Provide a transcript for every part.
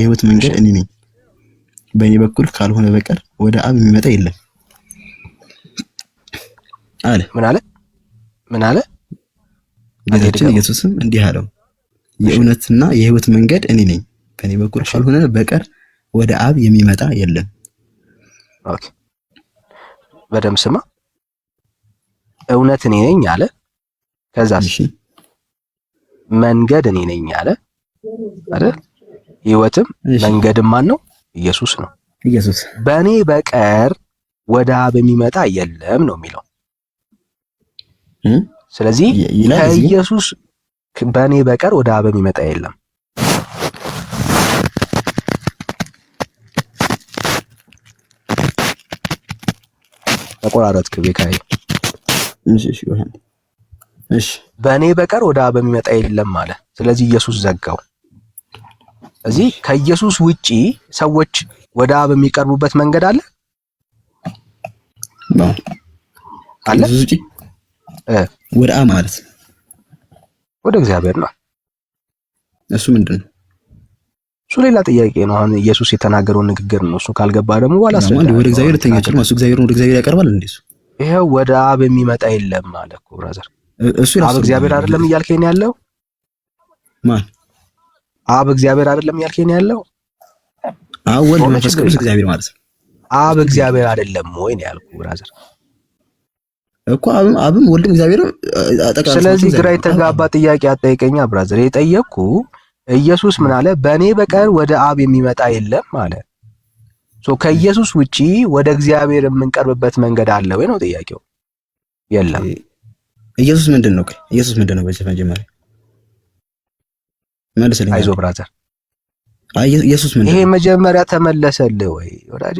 የህይወት መንገድ እኔ ነኝ። በእኔ በኩል ካልሆነ በቀር ወደ አብ የሚመጣ የለም አለ። ምን አለ? ጌታችን ኢየሱስም እንዲህ አለው፣ የእውነትና የህይወት መንገድ እኔ ነኝ። በእኔ በኩል ካልሆነ በቀር ወደ አብ የሚመጣ የለም። ኦኬ፣ በደምብ ስማ። እውነት እኔ ነኝ አለ። ከዛስ መንገድ እኔ ነኝ አለ አይደል? ህይወትም መንገድም ማን ነው? ኢየሱስ ነው። ኢየሱስ በእኔ በቀር ወደ አብ የሚመጣ የለም ነው የሚለው። ስለዚህ ከኢየሱስ በእኔ በቀር ወደ አብ የሚመጣ የለም። ተቆራረጥክ ቤካይ። እሺ በእኔ በቀር ወደ አብ የሚመጣ የለም አለ። ስለዚህ ኢየሱስ ዘጋው። እዚህ ከኢየሱስ ውጪ ሰዎች ወደ አብ የሚቀርቡበት መንገድ አለ አለ። ኢየሱስ ውጪ ወደ አብ ማለት ወደ እግዚአብሔር ነው። እሱ ምንድነው? እሱ ሌላ ጥያቄ ነው። አሁን ኢየሱስ የተናገረው ንግግር ነው። እሱ ካልገባ ደግሞ በኋላ ወደ እግዚአብሔር ተኛችል ማለት እግዚአብሔርን ወደ እግዚአብሔር ያቀርባል እንዴ? እሱ ይሄው ወደ አብ የሚመጣ የለም ማለት እኮ ብራዘር። እሱ አብ እግዚአብሔር አይደለም እያልከኝ ያለው? ማን አብ እግዚአብሔር አይደለም እያልከኝ ያለው? አብ ወልድ መንፈስ ቅዱስ እግዚአብሔር ማለት ነው። አብ እግዚአብሔር አይደለም ወይ ነው ያልኩህ ብራዘር እኮ። አብም ወልድም እግዚአብሔር አጠቃላይ። ስለዚህ ግራ የተጋባ ጥያቄ አጠይቀኛ ብራዘር። የጠየቅኩ ኢየሱስ ምን አለ? በእኔ በቀር ወደ አብ የሚመጣ የለም አለ። ከኢየሱስ ውጪ ወደ እግዚአብሔር የምንቀርብበት መንገድ አለ ወይ ነው ጥያቄው። የለም። ኢየሱስ ምንድን ነው? ኢየሱስ ምንድን ነው? በዚህ መጀመሪያ መልስልኝ። አይዞህ ብራዘር። ኢየሱስ ምንድን ነው? ይሄ መጀመሪያ ተመለሰልህ ወይ ወዳጄ?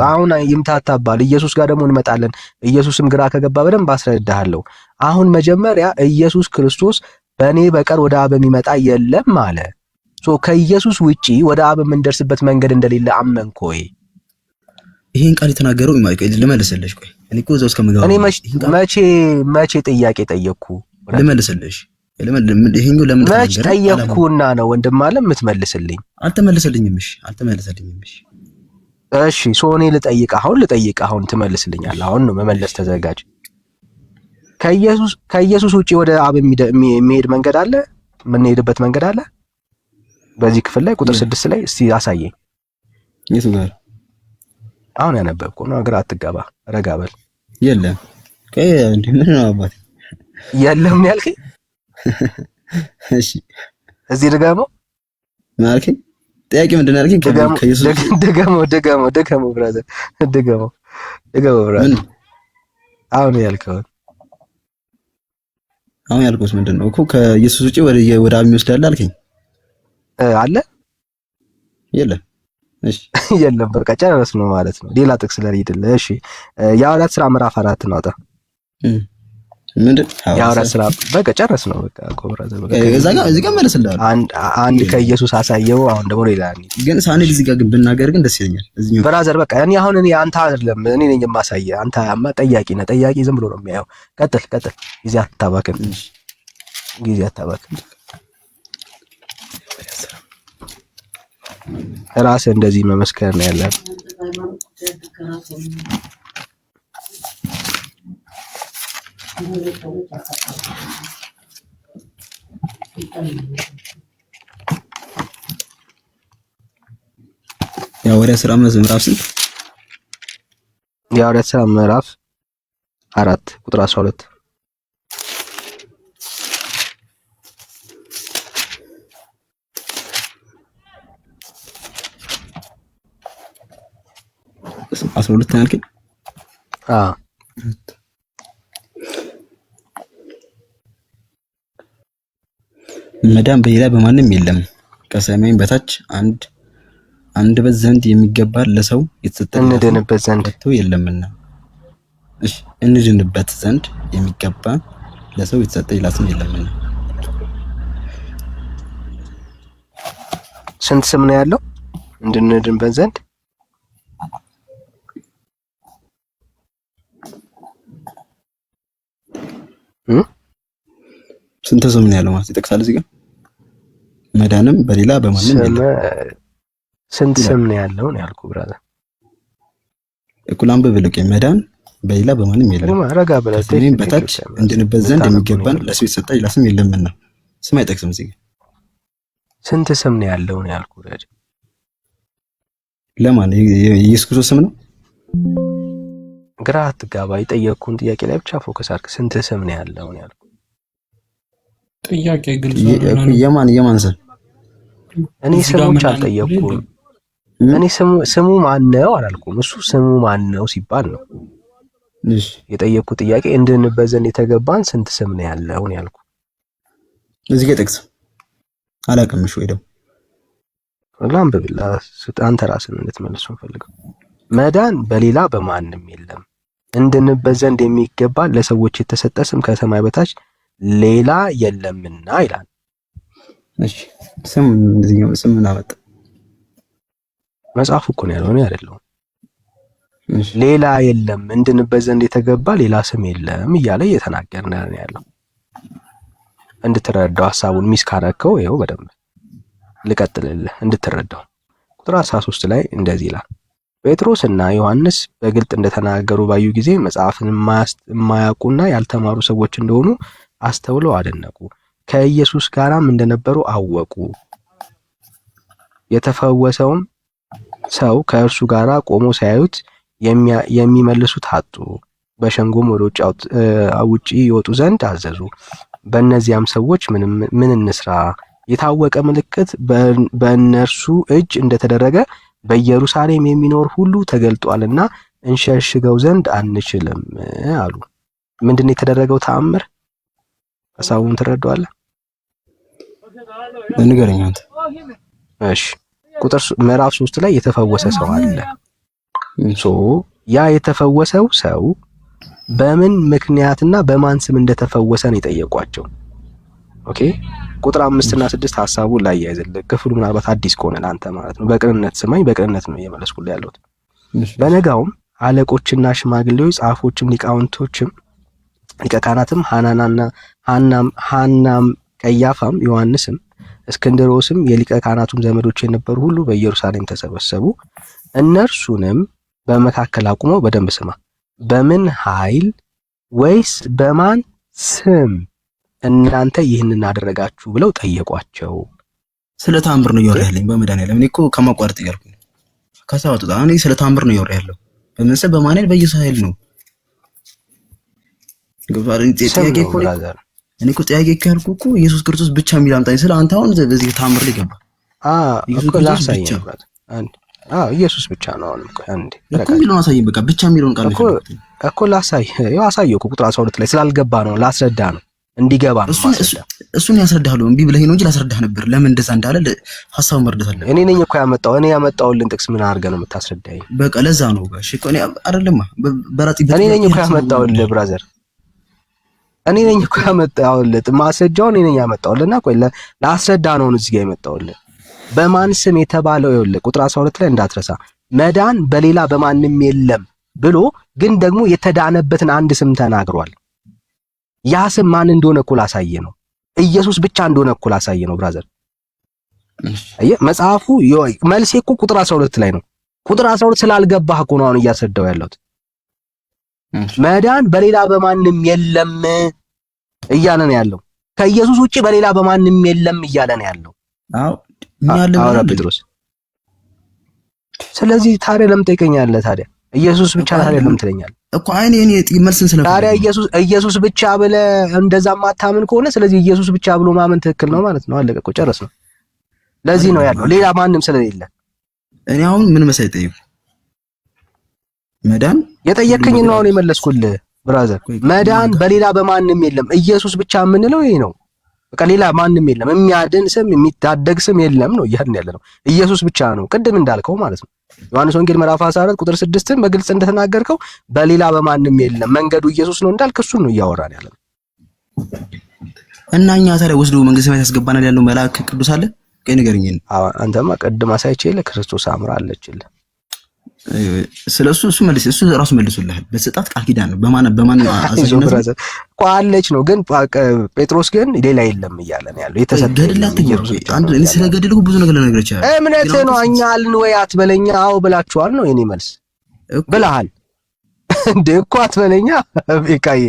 አሁን ይምታታባል። ኢየሱስ ጋር ደግሞ እንመጣለን። ኢየሱስም ግራ ከገባ በደንብ አስረዳሃለሁ። አሁን መጀመሪያ ኢየሱስ ክርስቶስ በእኔ በቀር ወደ አብ የሚመጣ የለም አለ። ከኢየሱስ ውጪ ወደ አብ የምንደርስበት መንገድ እንደሌለ አመንክ ወይ? ይሄን ቃል የተናገረው ልመልስልሽ። ቆይ እኔ እኮ እዛው እስከምገባ እኔ መቼ ጥያቄ ጠየቅኩ? ልመልስልሽ። ይሄኛው ለምን መቼ ጠየቅኩና ነው ወንድም አለ የምትመልስልኝ? አልተመለሰልኝም። እሺ ሶኔ ልጠይቅ አሁን ትመልስልኛለህ። አሁን ነው መመለስ ተዘጋጅ። ከኢየሱስ ውጪ ወደ አብ የሚሄድ መንገድ አለ? የምንሄድበት መንገድ አለ? በዚህ ክፍል ላይ ቁጥር 6 ላይ እስቲ አሳየኝ። የቱ ጋር? አሁን ያነበብኩ ነው። ግራ አትጋባ፣ ረጋ በል። የለም እንዴ? ምን ነው አባቴ? የለም ያልከኝ? እሺ እዚህ ድገመው። ምን አልከኝ? ጥያቄ ምንድን ነው ያልከኝ? ከኢየሱስ ድገመው ብራዘር፣ ድገመው ብራዘር። አሁን ያልከውስ ምንድን ነው እኮ? ከኢየሱስ ውጪ ወደ አብ የሚወስዳል አልከኝ አለ? የለም። እሺ የለም። በቃ ጨረስ ነው ማለት ነው። ሌላ ጥቅስ ላይ ሄድልህ። እሺ የሐዋርያት ሥራ ምዕራፍ 4 ነው። ምንድን የሐዋርያት ሥራ በቃ ጨረስ ነው። በቃ ኮብራዘር በቃ እዚህ ጋር መልስልሃል። አንድ ከኢየሱስ አሳየው። አሁን ደግሞ ሌላ ግን ሳኔ እዚህ ጋር ግን ብናገር ግን ደስ ይለኛል። እዚህኛው ብራዘር በቃ እኔ አንተ አይደለም እኔ ነኝ የማሳየህ። አንተ ጠያቂ ነህ። ጠያቂ ዝም ብሎ ነው የሚያየው። ቀጥል። ጊዜ አታባክን። ራስህ እንደዚህ መመስከር ነው ያለው። የሐዋርያት ሥራ ምዕራፍ ስንት? የሐዋርያት ሥራ ምዕራፍ 4 ቁጥር 12 12 ያልከኝ? መዳን በሌላ በማንም የለም ከሰማይም በታች አንድበት ዘንድ የሚገባ ለሰው የተሰጠ እንድንበት ዘንድ የለምና። እሺ እንድንበት ዘንድ የሚገባ ለሰው የተሰጠ ሌላ ስም የለምና። ስንት ስም ነው ያለው እንድንድንበት ዘንድ? ስንት ስም ነው ያለው ማለት ይጠቅሳል እዚህ ጋር? መዳንም በሌላ በማንም የለም። ስንት ስም ነው ያለው ነው ያልኩህ ብራዘር። እኩል አንብብልቅ መዳን በሌላ በማንም የለም። ረጋ ብለህ እኔም በታች እንድንበት ዘንድ የሚገባን ለሰው የተሰጠ ሌላ ስም የለምና። ስም አይጠቅስም እዚህ ጋር። ስንት ስም ነው ያለው ነው ያልኩህ ብራዘር። ለማን የኢየሱስ ክርስቶስ ስም ነው? ግራ አትጋባ። የጠየቅኩህን ጥያቄ ላይ ብቻ ፎከስ አድርግ። ስንት ስም ነው ያለው ነው ያልኩህ። ጥያቄ ግልጽ ነው። የማን ስም? እኔ ስሞች አልጠየቅኩም። እኔ ስሙ ማን ነው አላልኩም። እሱ ስሙ ማን ነው ሲባል ነው የጠየቅኩት ጥያቄ። እንድንበት ዘንድ የተገባን ስንት ስም ነው ያለው ነው ያልኩህ። እዚህ ጋር ጠቅስ አላውቅም። እሺ ወይ ደግሞ ላንብብላ አንተ ራስን እንድትመልሱ ፈልገው። መዳን በሌላ በማንም የለም፣ እንድንበት ዘንድ የሚገባ ለሰዎች የተሰጠ ስም ከሰማይ በታች ሌላ የለምና ይላል። እሺ ስም እንደዚህ ነው። ስም ምን አመጣ? መጽሐፉ እኮ ነው ያለው፣ እኔ አይደለሁም። ሌላ የለም፣ እንድንበት ዘንድ የተገባ ሌላ ስም የለም እያለ እየተናገረ ነው ያለው። እንድትረዳው ሐሳቡን ሚስ ካረከው ይኸው በደንብ ልቀጥልልህ እንድትረዳው። ቁጥር 13 ላይ እንደዚህ ይላል። ጴጥሮስና ዮሐንስ በግልጥ እንደተናገሩ ባዩ ጊዜ መጽሐፍን የማያውቁና ያልተማሩ ሰዎች እንደሆኑ አስተውለው አደነቁ። ከኢየሱስ ጋራም እንደነበሩ አወቁ። የተፈወሰውም ሰው ከእርሱ ጋራ ቆሞ ሲያዩት የሚመልሱት አጡ። በሸንጎም ወደ ውጪ ይወጡ ዘንድ አዘዙ። በእነዚያም ሰዎች ምን እንስራ? የታወቀ ምልክት በእነርሱ እጅ እንደተደረገ በኢየሩሳሌም የሚኖር ሁሉ ተገልጧልና እንሸሽገው ዘንድ አንችልም አሉ። ምንድን ነው የተደረገው ተአምር? ሐሳቡን ትረዳዋለህ? ንገረኝ አንተ። እሺ ቁጥር ምዕራፍ 3 ላይ የተፈወሰ ሰው አለ። ያ የተፈወሰው ሰው በምን ምክንያትና በማን ስም እንደተፈወሰ ነው የጠየቋቸው። ኦኬ ቁጥር 5 እና 6 ሐሳቡን ላይ ያይዘልህ። ክፍሉ ምናልባት አዲስ ከሆነ ለአንተ ማለት ነው። በቅንነት ስማኝ፣ በቅንነት ነው እየመለስኩልህ ያለሁት። በነጋውም አለቆችና ሽማግሌዎች፣ ጻፎችም፣ ሊቃውንቶችም፣ ሊቀ ካህናትም ሐናም፣ ቀያፋም፣ ዮሐንስም፣ እስክንድሮስም የሊቀ ካህናቱም ዘመዶች የነበሩ ሁሉ በኢየሩሳሌም ተሰበሰቡ። እነርሱንም በመካከል አቁመው በደንብ ስማ፣ በምን ኃይል ወይስ በማን ስም እናንተ ይህንን አደረጋችሁ ብለው ጠየቋቸው። ስለ ተአምር ነው እያወራ ያለኝ በመድኃኒዓለም። እኔ እኮ ከማቋረጥ እያልኩ ነው። ከሰዓቱ እኔ ስለ ተአምር ነው እያወራ ያለው። በምን ስም በማን ኃይል? በኢየሱስ ኃይል ነው። ጥያቄ እኮ እኔ እኮ ጥያቄ እኮ ያልኩ እኮ ኢየሱስ ክርስቶስ ብቻ የሚል አምጣኝ ስለ አንተ አሁን በዚህ ተአምር ላይ ገባ። ኢየሱስ ክርስቶስ ብቻ ኢየሱስ ብቻ ነው። አሁን እኮ አንዴ እኮ የሚለውን አሳየኝ። በቃ ብቻ የሚለውን ቃል እኮ ላሳይ። ያው አሳየው እኮ ቁጥር 12 ላይ ስላልገባ ነው፣ ላስረዳ ነው እንዲገባ ነው። እሱን ያስረዳሃለሁ። እምቢ ብለህ ነው እንጂ ላስረዳህ ነበር። ለምን እንደዛ እንዳለ ሐሳቡን መርዳት አለ። እኔ ነኝ እኮ ያመጣው። እኔ ያመጣውልን ጥቅስ ምን አድርገህ ነው የምታስረዳኝ? በቃ ለዛ ነው። እሺ እኮ እኔ አይደለማ በራጤ እኔ ነኝ እኮ ያመጣውልህ ብራዘር። እኔ ነኝ እኮ ያመጣውልህ ማስረጃውን እኔ ነኝ ያመጣውልህና ቆይ ላስረዳ ነው እዚህ ጋር ያመጣውልህ። በማን ስም የተባለው ይኸውልህ ቁጥር 12 ላይ እንዳትረሳ። መዳን በሌላ በማንም የለም ብሎ ግን ደግሞ የተዳነበትን አንድ ስም ተናግሯል። ያ ስም ማን እንደሆነ እኮ ላሳየ ነው። ኢየሱስ ብቻ እንደሆነ እኮ ላሳየ ነው ብራዘር። አየህ መጽሐፉ መልሴ እኮ ቁጥር 12 ላይ ነው። ቁጥር 12 ስላልገባህ እኮ ነው አሁን እያስረዳው ያለሁት። መዳን በሌላ በማንም የለም እያለ ነው ያለው። ከኢየሱስ ውጪ በሌላ በማንም የለም እያለ ነው ያለው። አዎ ጴጥሮስ። ስለዚህ ታዲያ ለምን ጠይቀኛለህ? ታዲያ ኢየሱስ ብቻ ታዲያ ለምን ትለኛለህ እኮ? እኔ መልስን ስለፈለኩ ታዲያ ኢየሱስ ብቻ ብለህ እንደዛ ማታምን ከሆነ ስለዚህ ኢየሱስ ብቻ ብሎ ማመን ትክክል ነው ማለት ነው። አለቀ እኮ ጨረስ ነው። ለዚህ ነው ያለው ሌላ ማንም ስለሌለ። እኔ አሁን ምን መሰለኝ ጠይቁ መዳን የጠየከኝ ነው አሁን የመለስኩልህ ብራዘር። መዳን በሌላ በማንም የለም። ኢየሱስ ብቻ የምንለው ይሄ ነው። በቃ ሌላ ማንም የለም። የሚያድን ስም የሚታደግ ስም የለም ነው እያልን ያለ ነው። ኢየሱስ ብቻ ነው ቅድም እንዳልከው ማለት ነው። ዮሐንስ ወንጌል ምዕራፍ 14 ቁጥር 6 በግልጽ እንደተናገርከው በሌላ በማንም የለም መንገዱ ኢየሱስ ነው እንዳልክ እሱን ነው እያወራን ያለ ነው። እና እኛ ታዲያ ወስዶ መንግስት ሰማያት ያስገባናል ያለው መልአክ ቅዱስ አለ? ቀይ ንገረኝ። አንተማ ቅድም አሳይቼልህ ክርስቶስ አምራ አለችልህ። ስለሱ እሱ መልስ እሱ ራሱ መልሶልሃል። በስጣት ቃል ኪዳን ነው በማን አዛዥነት ቋለች ነው። ግን ጴጥሮስ ግን ሌላ የለም እያለ ነው ያለው። የተሰጠ ገድላት አንድ እኔ ስለገድልኩ ብዙ ነገር ልነግርህ ይችላል። እምነት ነው እኛ አልን ወይ አትበለኛ። አዎ ብላችኋል ነው የኔ መልስ። ብለሃል እንዴ እኮ አትበለኛ። ቤካዬ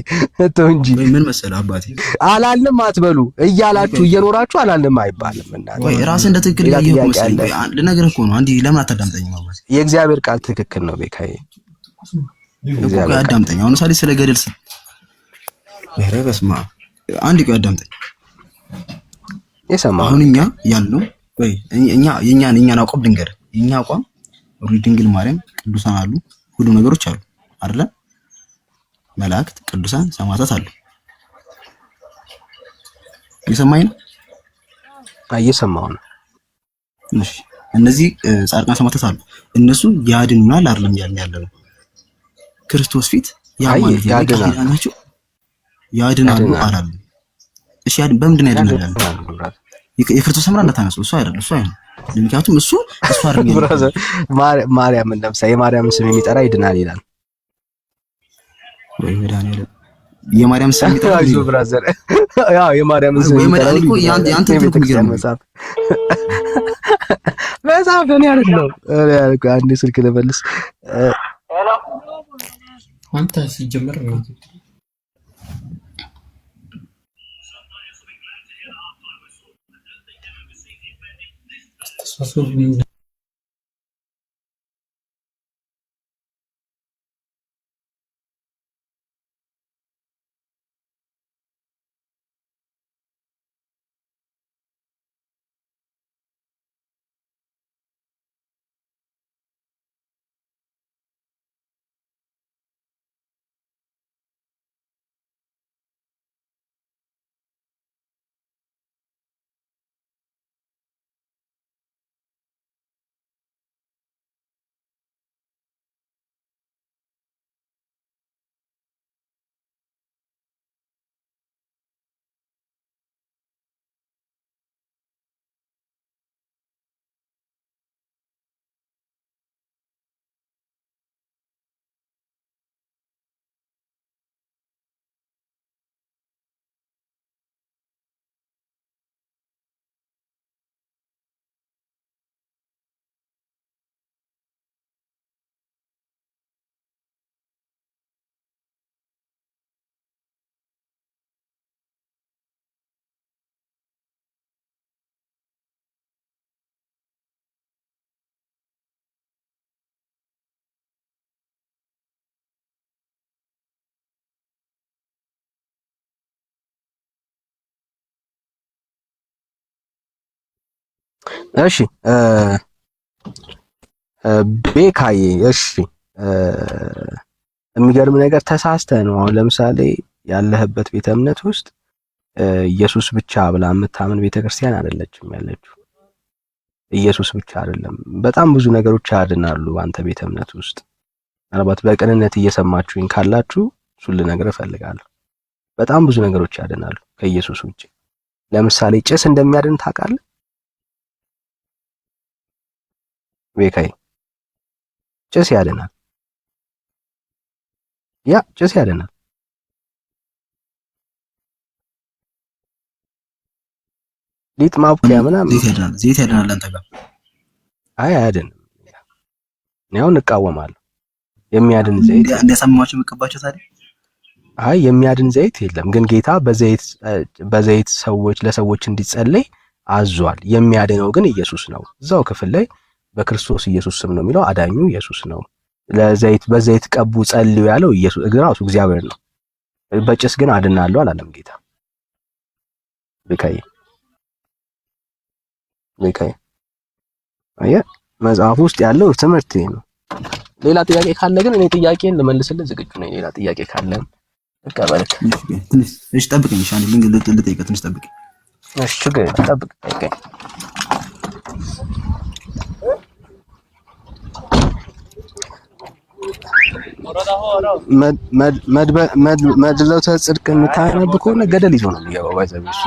ተው እንጂ ምን መሰለህ አባቴ አላልንም አትበሉ እያላችሁ እየኖራችሁ አላልንም አይባልም። እና ወይ ራስህ እንደ ትክክል ያየኸው መሰለኝ ልነግርህ እኮ ነው። አንዴ ለምን አታዳምጠኝም አባቴ? የእግዚአብሔር ቃል ትክክል ነው ቤካዬ። እግዚአብሔር አዳምጠኝ። አሁን ሳሊ ስለ ገድል ኧረ በስመ አብ አንድ ቆይ አዳምጠኝ። የሰማኸው አሁን እኛ ያልነው ወይ የኛን አቋም ድንገር የኛ አቋም ድንግል ማርያም ቅዱሳን አሉ፣ ሁሉ ነገሮች አሉ አይደለ? መላእክት፣ ቅዱሳን፣ ሰማዕታት አሉ። እየሰማኸኝ ነው? እየሰማሁ ነው። እሺ እነዚህ ጻድቃን ሰማዕታት አሉ። እነሱ ያድኑናል አይደለም ያልን ያለው ክርስቶስ ፊት ያድናቸው ያድናሉ አላሉ። እሺ በምንድን ነው ያድናሉ? የክርስቶስ ሰምራ እንዳታነሱ እሱ አይደለም እሱ አይደለም። ምክንያቱም እሱ አይደለም ማርያምን ለምሳሌ የማርያም ስም የሚጠራ ይድናል ይላል። ወይ መድኃኒዓለም የማርያም ስም የሚጠራ አይዞህ ብራዘር፣ ያው የማርያም ስም የሚጠራ እኮ ያንተ ትርጉም ይገርም መጽሐፍ ነው ያሉት ነው። አንዴ ስልክ ልመልስ። አንተ ሲጀምር ነው እሺ ቤካዬ እሺ የሚገርም ነገር ተሳስተህ ነው። አሁን ለምሳሌ ያለህበት ቤተ እምነት ውስጥ ኢየሱስ ብቻ ብላ የምታምን ቤተክርስቲያን አይደለችም ያለችው። ኢየሱስ ብቻ አይደለም፣ በጣም ብዙ ነገሮች ያድናሉ አንተ ቤተ እምነት ውስጥ። ምናልባት በቅንነት እየሰማችሁኝ ካላችሁ እሱን ልነግርህ እፈልጋለሁ። በጣም ብዙ ነገሮች ያድናሉ ከኢየሱስ ውጪ። ለምሳሌ ጭስ እንደሚያድን ታውቃለህ? ቤካዬ ጭስ ያድናል። ያ ጭስ ያድናል። ሊጥ ማቡኪያ ምናምን ዘይት ያድናል አንተ ጋር? አይ አያድንም። እኔው እንቃወማለሁ። የሚያድን ዘይት እንደሰማችሁ መቀባቸው ታዲያ? አይ የሚያድን ዘይት የለም። ግን ጌታ በዘይት ለሰዎች እንዲጸለይ አዟል። የሚያድነው ግን ኢየሱስ ነው። እዛው ክፍል ላይ በክርስቶስ ኢየሱስ ስም ነው የሚለው። አዳኙ ኢየሱስ ነው። በዘይት ቀቡ ጸልዩ ያለው ኢየሱስ ራሱ እግዚአብሔር ነው። በጭስ ግን አድናለሁ አላለም ጌታ። ቤካዬ አየህ መጽሐፍ ውስጥ ያለው ትምህርት ነው። ሌላ ጥያቄ ካለ ግን እኔ ጥያቄን ልመልስልህ ዝግጁ ነኝ። ሌላ ጥያቄ ካለ እቀበልክ። እሺ ጠብቀኝ። እሺ አንዴ ልጠይቅህ፣ ትንሽ ጠብቀኝ። እሺ ችግር ጠብቅ። መድለውተ ጽድቅ የምታነብ ከሆነ ገደል ይዞ ነው የሚገባው። ባይዘብ እሱ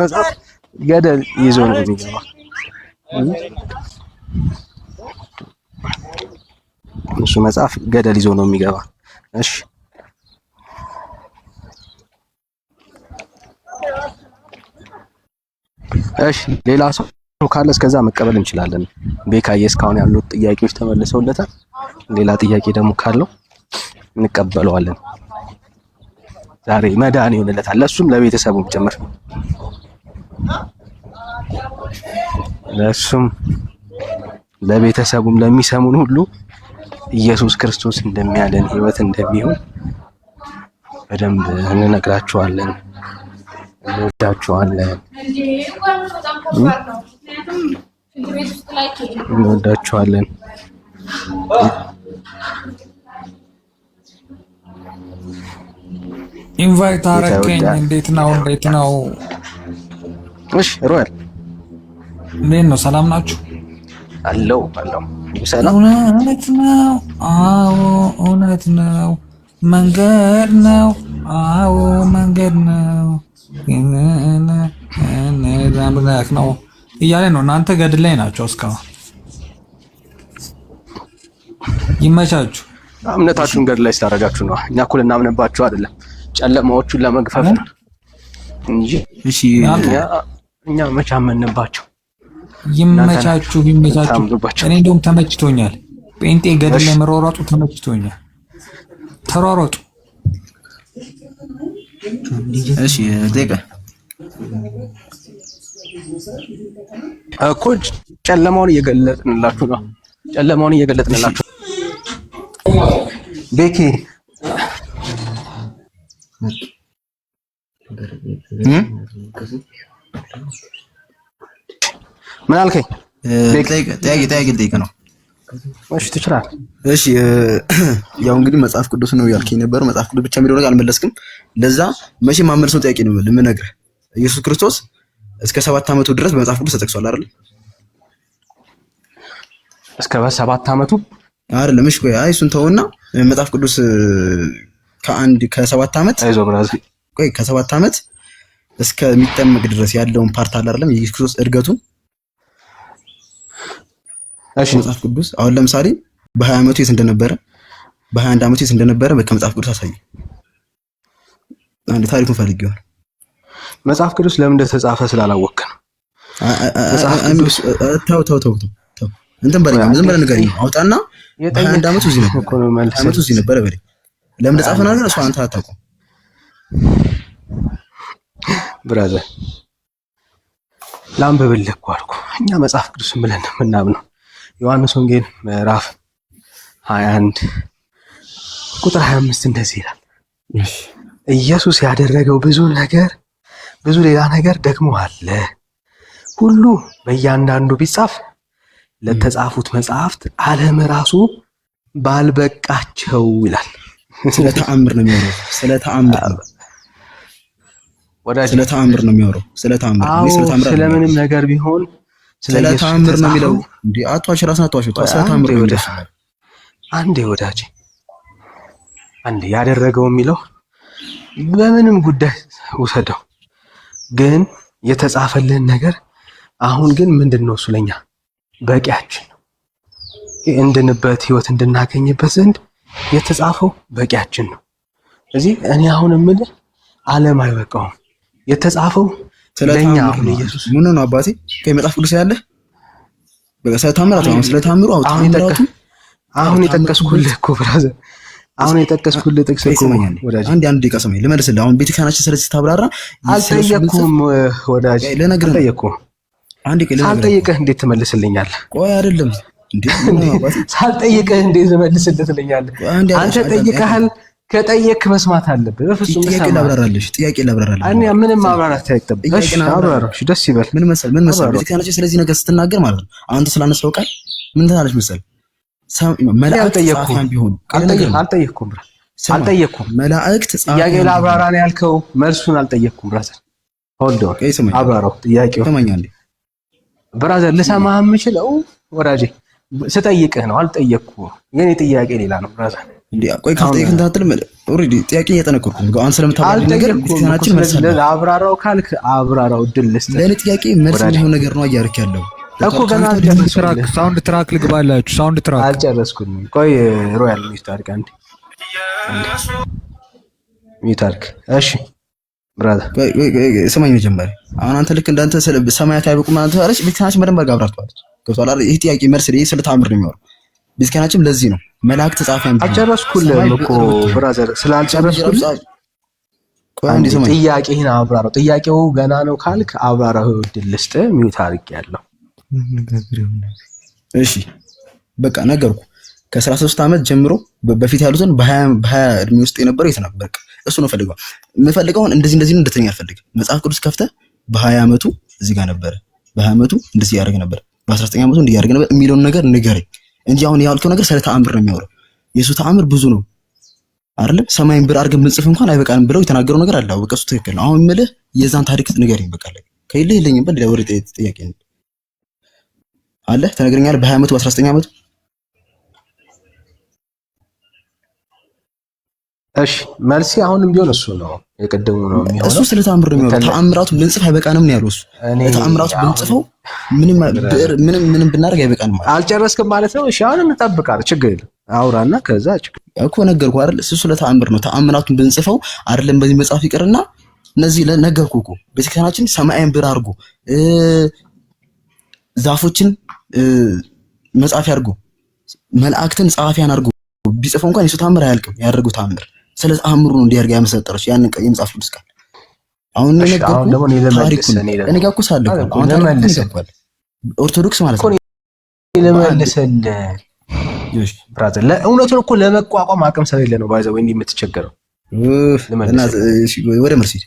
መጽሐፍ ገደል ይዞ ነው የሚገባው። እሱ መጽሐፍ ገደል ይዞ ነው የሚገባ። እሺ እሺ ሌላ ሰው ካለ እስከዛ መቀበል እንችላለን። ቤካዬ እስካሁን ያሉት ጥያቄዎች ተመልሰውለታል። ሌላ ጥያቄ ደግሞ ካለው እንቀበለዋለን። ዛሬ መዳን ይሆንለታል፣ ለሱም ለቤተሰቡም ጭምር፣ ለሱም ለቤተሰቡም ለሚሰሙን ሁሉ ኢየሱስ ክርስቶስ እንደሚያለን ህይወት እንደሚሆን በደንብ እንነግራቸዋለን። እንወዳቸዋለን፣ እንወዳቸዋለን። ኢንቫይት አረከኝ። እንዴት ነው? እንዴት ነው? እሺ ሮያል እንዴት ነው? ሰላም ናችሁ? አለው ሰላም። እውነት ነው። አዎ እውነት ነው። መንገድ ነው። አዎ መንገድ ነው። ዛምብናክ ነው እያለ ነው። እናንተ ገድል ላይ ናቸው እስካሁን። ይመቻችሁ። እምነታችሁን ገድል ላይ ስታደርጋችሁ ነው። እኛ እኮ ልናምንባችሁ አይደለም፣ ጨለማዎቹን ለመግፈፍ እንጂ እኛ መቼ አመንባቸው። ይመቻችሁ፣ ይመቻችሁ። እኔ እንደውም ተመችቶኛል። ጴንጤ ገድል ላይ መሯሯጡ ተመችቶኛል። ተሯሯጡ። እሺ ደቂቃ እኮ ጨለማውን እየገለጥንላችሁ ነው። ጨለማውን እየገለጥንላችሁ ቤኪ ምን አልከኝ? ጠያቂ ነው። እሺ ትችላለህ። እሺ ያው እንግዲህ መጽሐፍ ቅዱስ ነው ያልከኝ ነበር። መጽሐፍ ቅዱስ ብቻ የሚለው ነገር አልመለስክም። ለዛ መቼ ማመልሰው ጥያቄ ነው የምነግርህ። ኢየሱስ ክርስቶስ እስከ 7 ዓመቱ ድረስ በመጽሐፍ ቅዱስ ተጠቅሷል አይደል? እስከ 7 ዓመቱ አይደለም። እሺ ቆይ እሱን ተውና መጽሐፍ ቅዱስ ከ7 ዓመት አይዞህ ብራዚል ቆይ ከ7 ዓመት እስከሚጠመቅ ድረስ ያለውን ፓርት አለ አይደለም? የኢየሱስ ክርስቶስ እድገቱን እሺ መጽሐፍ ቅዱስ አሁን ለምሳሌ በ20 ዓመቱ የት እንደነበረ በ21 ዓመቱ የት እንደነበረ በመጽሐፍ ቅዱስ አሳይ። አንድ ታሪኩን ፈልጌው መጽሐፍ ቅዱስ ለምን እንደተጻፈ ስላላወቅክ ነው። ተው እንትን በለኝ፣ ዝም ብለህ ንገረኝ። አውጣና በ21 ዓመቱ እዚህ ነበር እኮ ነው ማለት ዓመቱ እዚህ ነበር በለኝ። ለምን እንደጻፈ ነው እሱ አንተ አታውቀው ብራዘር። ላንብብልህ እኮ አልኩ። እኛ መጽሐፍ ቅዱስን ብለን ነው የምናምነው። ዮሐንስ ወንጌል ምዕራፍ 21 ቁጥር 25 እንደዚህ ይላል፣ ኢየሱስ ያደረገው ብዙ ሌላ ነገር ደግሞ አለ። ሁሉ በእያንዳንዱ ቢጻፍ ለተጻፉት መጽሐፍት ዓለም ራሱ ባልበቃቸው ይላል። ስለ ተአምር ነው የሚያወራው። ስለ ተአምር ነው የሚያወራው። ስለምንም ነገር ቢሆን ስለ ተአምር ነው የሚለው። እንዴ አትዋሽ፣ ራስን አትዋሽ። ስለ ተአምር ነው የሚለው። አንዴ ወዳጄ አንዴ ያደረገው የሚለው በምንም ጉዳይ ውሰደው፣ ግን የተጻፈልን ነገር አሁን ግን ምንድነው? እሱ ለኛ በቂያችን ነው። እንድንበት ህይወት እንድናገኝበት ዘንድ የተጻፈው በቂያችን ነው። ስለዚህ እኔ አሁን የምልህ ዓለም አይበቃውም። የተጻፈው ስለኛ አሁን ኢየሱስ ምን ነው አባቴ ከመጽሐፍ ቅዱስ ያለ በሰለ ተአምራቱ አሁን ስለ ተአምሩ አሁን የጠቀስኩልህ እኮ ብራዘር፣ አሁን የጠቀስኩልህ ጥቅስ እኮ ወዳጅ አንድ ደቂቃ ስማኝ ልመልስልህ። አሁን ቤተክርስቲያናችን ስለዚህ ታብራራ አልጠየቅኩም ወዳጅ፣ አልጠየቅኩም። ሳልጠይቅህ እንዴት ትመልስልኛለህ? ቆይ አይደለም እንዴ ሳልጠይቅህ እንዴት ትመልስልህ ትለኛለህ? አንተ ጠይቀሃል። ከጠየቅ መስማት አለብህ። በፍጹም ጥያቄ ላብራራልሽ። እኔ ምንም ማብራራት አይጠብቅም። እሺ አብራራሽ፣ ደስ ይበል። ምን መሰል ቤተክርስቲያናችን ስለዚህ ነገር ስትናገር ማለት ነው አንተ ስላነሳው ቃል ምን ትላለች መሰል? መላእክት ጻፋን ቢሆን አልጠየቅኩም። መላእክት ጥያቄ ላብራራ ነው ያልከው፣ መልሱን አልጠየቅኩም። ብራዘር ሆልድ ኦን፣ አብራራው ጥያቄው። ተመኛለህ ብራዘር፣ ልሰማህ የምችለው ወዳጄ ስጠይቅህ ነው። አልጠየቅኩም። የኔ ጥያቄ ሌላ ነው ብራዘር። እንዴ ቆይ ካልጠየቅህ እንዳትልም ኦሬዲ ጥያቄ እየጠነቀቅኩ ነው። አንተ ስለምታብራራ ነገር ቤተክርስቲያናችን መልስ አብራራው ካልክ አብራራው ድል ልስጥ። ለኔ ጥያቄ መልስ የሚሆን ነገር ነው እያደረክ ያለው። እኮ ገና ሳውንድ ትራክ ልግባላችሁ። ሳውንድ ትራክ አልጨረስኩም። ቆይ ሮያል ሚስታርክ አንዴ ሚታርክ። እሺ ብራዘር ስማኝ መጀመሪያ አሁን አንተ ልክ እንዳንተ ሰማያት አይበቁም ማለት አለች። ቤተክርስቲያናችን በደንብ አድርጋ አብራርተዋለች። ገብቶሃል አይደል? ይሄ ጥያቄ መልስ ስለ ተአምር ነው የሚያወራው። ቤተክርስቲያናችን ለዚህ ነው መላእክት ጻፊያን አልጨረስኩልህም እኮ ብራዘር። ስላልጨረስኩልህ ቆይ አንዴ ስማኝ። ጥያቄህን አብራራው። ጥያቄው ገና ነው ካልክ አብራራው። እድል ልስጥህ። ሚውት አድርጌያለሁ። እሺ በቃ ነገርኩ። ከ13 ዓመት ጀምሮ በፊት ያሉትን በ20 እድሜ ውስጥ የነበረው የት ነበር? እሱ ነው ፈልገው የምፈልገው። እንደዚህ እንደተኛ አልፈልግም። መጽሐፍ ቅዱስ ከፍተህ በ20 ዓመቱ እዚህ ጋር ነበር፣ በ20 ዓመቱ እንደዚህ ያደርግ ነበር፣ በ19 ዓመቱ እንዲህ ያደርግ ነበር የሚለውን ነገር ንገረኝ እንጂ አሁን ያልከው ነገር ስለ ተአምር ነው የሚያወራው። የሱ ተአምር ብዙ ነው አይደለም? ሰማይን ብር አድርገን ብንጽፍ እንኳን አይበቃንም ብለው የተናገረው ነገር አለ። በቃ እሱ ትክክል ነው። አሁን የምልህ የዛን ታሪክ ንገረኝ። በቃ ላይ ከይልህ የለኝም በል ወደ ጥያቄ አለ ተነግረኛለህ። በ20 ዓመቱ በ19 ዓመቱ እሺ መልሲ አሁንም ቢሆን እሱ ነው የቀደሙ ነው የሚሆነው። እሱ ስለ ተአምር ነው የሚሆነው። ተአምራቱ ብንጽፍ አይበቃንም ነው ያለው እሱ። ተአምራቱ ብንጽፈው ምንም ብናደርግ አይበቃንም ማለት አልጨረስክም ማለት ነው። እሺ አሁን እንጠብቃለን። ችግር የለም አውራና ከዛ ችግር እኮ ነገርኩህ አይደል? እሱ ስለ ተአምር ነው። ተአምራቱን ብንጽፈው አይደለም በዚህ መጽሐፍ ይቅርና እነዚህ ለነገርኩህ እኮ ቤተክርስቲያናችን ሰማይን ብር አድርጎ ዛፎችን መጻፊያ አድርጎ መላእክትን ጸሐፊያን አድርጎ ቢጽፈው እንኳን የሱ ተአምር አያልቅም። ያደርጉት ተአምር ስለ ተአምሩ ነው እንዲያርጋ ያመሰጠረች ያንን የመጽሐፍ ቅዱስ ቃል አሁን እኔ ጋር እኮ ሳለ አሁን ተመልሰን ኦርቶዶክስ ማለት ነው ለመልሰል ብራዘር ለእውነቱን እኮ ለመቋቋም አቅም ስለሌለ ነው ባይዘው እንዲህ የምትቸገረው። እና ወደ መርሲድ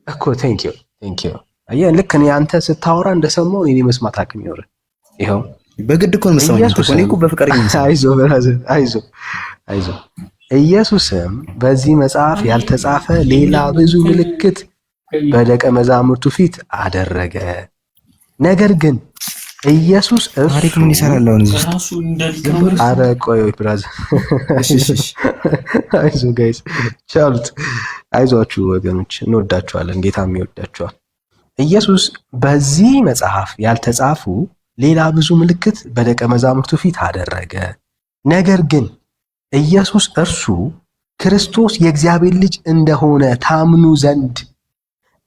እኮ ቴንክ ዩ አየህ ልክ እኔ አንተ ስታወራ እንደሰማው እኔ መስማት አቅም ይኖር። ይሄው በግድ እኮ ነው መስማት እኔ እኮ በፍቃደኛ አይዞ ብራዘር አይዞ ኢየሱስም በዚህ መጽሐፍ ያልተጻፈ ሌላ ብዙ ምልክት በደቀ መዛሙርቱ ፊት አደረገ። ነገር ግን ኢየሱስ ታሪክ ምን ይሰራል አሁን እዚህ? አረ ቆይ ብራዘር አይዞ ጋይስ ቻሉት። አይዟችሁ ወገኖች እንወዳችኋለን፣ ጌታም ይወዳችኋል። ኢየሱስ በዚህ መጽሐፍ ያልተጻፉ ሌላ ብዙ ምልክት በደቀ መዛሙርቱ ፊት አደረገ። ነገር ግን ኢየሱስ እርሱ ክርስቶስ የእግዚአብሔር ልጅ እንደሆነ ታምኑ ዘንድ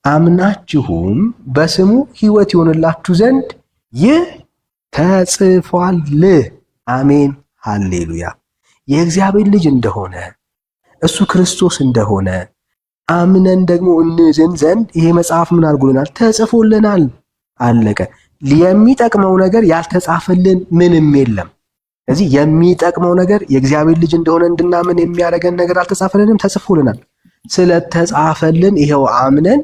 አምናችሁም በስሙ ሕይወት ይሆንላችሁ ዘንድ ይህ ተጽፏል። አሜን ሃሌሉያ። የእግዚአብሔር ልጅ እንደሆነ እሱ ክርስቶስ እንደሆነ አምነን ደግሞ እንድን ዘንድ ይሄ መጽሐፍ ምን አድርጎልናል? ተጽፎልናል። አለቀ። የሚጠቅመው ነገር ያልተጻፈልን ምንም የለም። ስለዚህ የሚጠቅመው ነገር የእግዚአብሔር ልጅ እንደሆነ እንድናምን የሚያደርገን ነገር አልተጻፈልንም፣ ተጽፎልናል። ስለተጻፈልን ይሄው አምነን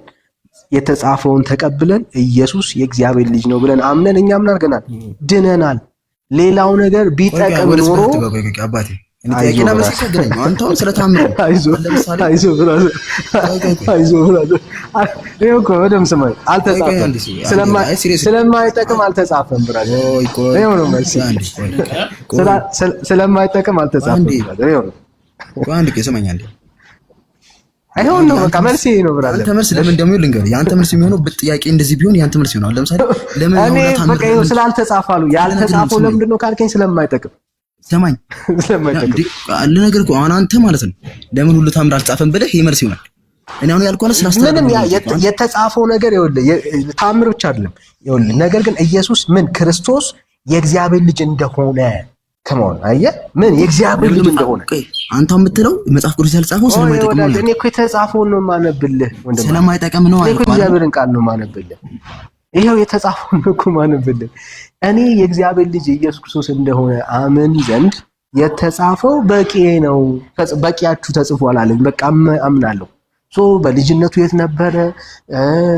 የተጻፈውን ተቀብለን ኢየሱስ የእግዚአብሔር ልጅ ነው ብለን አምነን እኛ ምን አድርገናል? ድነናል። ሌላው ነገር ቢጠቅም ኖሮ አባቴ እንጠያቂና መስከረም አንተው ስለታምሩ አይዞ ብራዘር ይሄው እኮ በደምብ ስማኝ። አልተጻፈም ስለማይጠቅም አልተጻፈም ብራዘር። ይሄው ነው መልስ። ስለማይጠቅም አልተጻፈም ብራዘር። ይሄው ነው አንድ ከሰማኝ አንዴ አይሆን ነው በቃ መልስ ይሄ ነው ብራዘር። አንተ መልስ ለምን እንደሚሆን ልንገርህ። ያንተ መልስ የሚሆነው በጥያቄ እንደዚህ ቢሆን ያንተ መልስ ይሆናል። ለምሳሌ ለምን ነው ታምሩ በቃ ይሄው ስላልተጻፋሉ ያልተጻፈው ለምንድን ነው ካልከኝ ስለማይጠቅም ሰማኝ ነገር እኮ አሁን አንተ ማለት ነው ለምን ሁሉ ታምር አልጻፈም ብለህ ይሄ መልስ ይሆናል። እኔ አሁን ያልኩህ አለ ምንም የተጻፈው ነገር ይኸውልህ ታምር ብቻ አይደለም። ይኸውልህ ነገር ግን ኢየሱስ ምን ክርስቶስ የእግዚአብሔር ልጅ እንደሆነ ከመሆን አየህ ምን የእግዚአብሔር ልጅ እንደሆነ አንተ የምትለው መጽሐፍ ቅዱስ ያልጻፈው ስለማይጠቅም ነው። እኔ እኮ የተጻፈውን ነው ማነብልህ ወንድም፣ ስለማይጠቅም ነው አይደል? እግዚአብሔርን ቃል ነው ማነብልህ። ይሄው የተጻፈውን ነው እኮ ማነብልህ። እኔ የእግዚአብሔር ልጅ ኢየሱስ ክርስቶስ እንደሆነ አምን ዘንድ የተጻፈው በቂ ነው። በቂያችሁ ተጽፏል አለኝ። በቃ አምናለሁ። በልጅነቱ የት ነበረ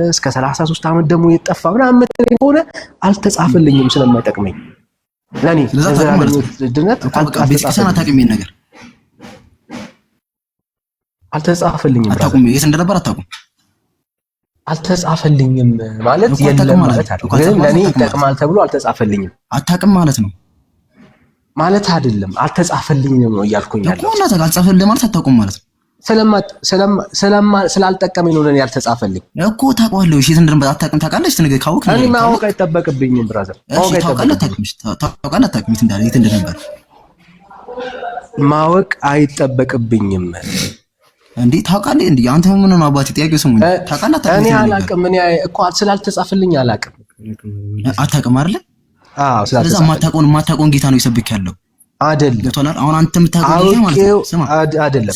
እስከ 33 ዓመት ደግሞ የጠፋ ምናምን ሆነ አልተጻፈልኝም ስለማይጠቅመኝ ለኔ ድነት ቤተክርስቲያን አታውቅም። ይሄን ነገር አልተጻፈልኝም። አታውቁም። የት እንደነበር አታውቁም። አልተጻፈልኝም ማለት የለም ማለት አይደለም። ለኔ ይጠቅማል ተብሎ አልተጻፈልኝም አታውቅም ማለት ነው ማለት አይደለም። አልተጻፈልኝም ነው እያልኩኝ ያለው እኮ። እና አልተጻፈልኝም ማለት አታውቁም ማለት ነው። ስላልጠቀመኝ ነው ለኔ ያልተጻፈልኝ እኮ። ታውቀዋለህ እሺ እንደነበረ አታውቅም። ታውቃለች ነገር ካወቅ እኔ ማወቅ አይጠበቅብኝም ብራዘር። ታውቃለህ እንዳለ የት እንደነበር ማወቅ አይጠበቅብኝም እንዴ? ታውቃለህ እንዴ? አንተ ምን ነው አባቴ? ጥያቄው ስሙኝ። ታውቃለህ? እኔ አላውቅም። እኔ እኮ ስላልተጻፈልኝ አላውቅም። አታውቅም አይደል? አዎ። ስለዚህ የማታውቀውን ጌታ ነው ይሰብክ ያለው አይደለም። ገብቶናል። አሁን አንተ የምታውቀው ጌታ ማለት ነው። ስማ አይደለም።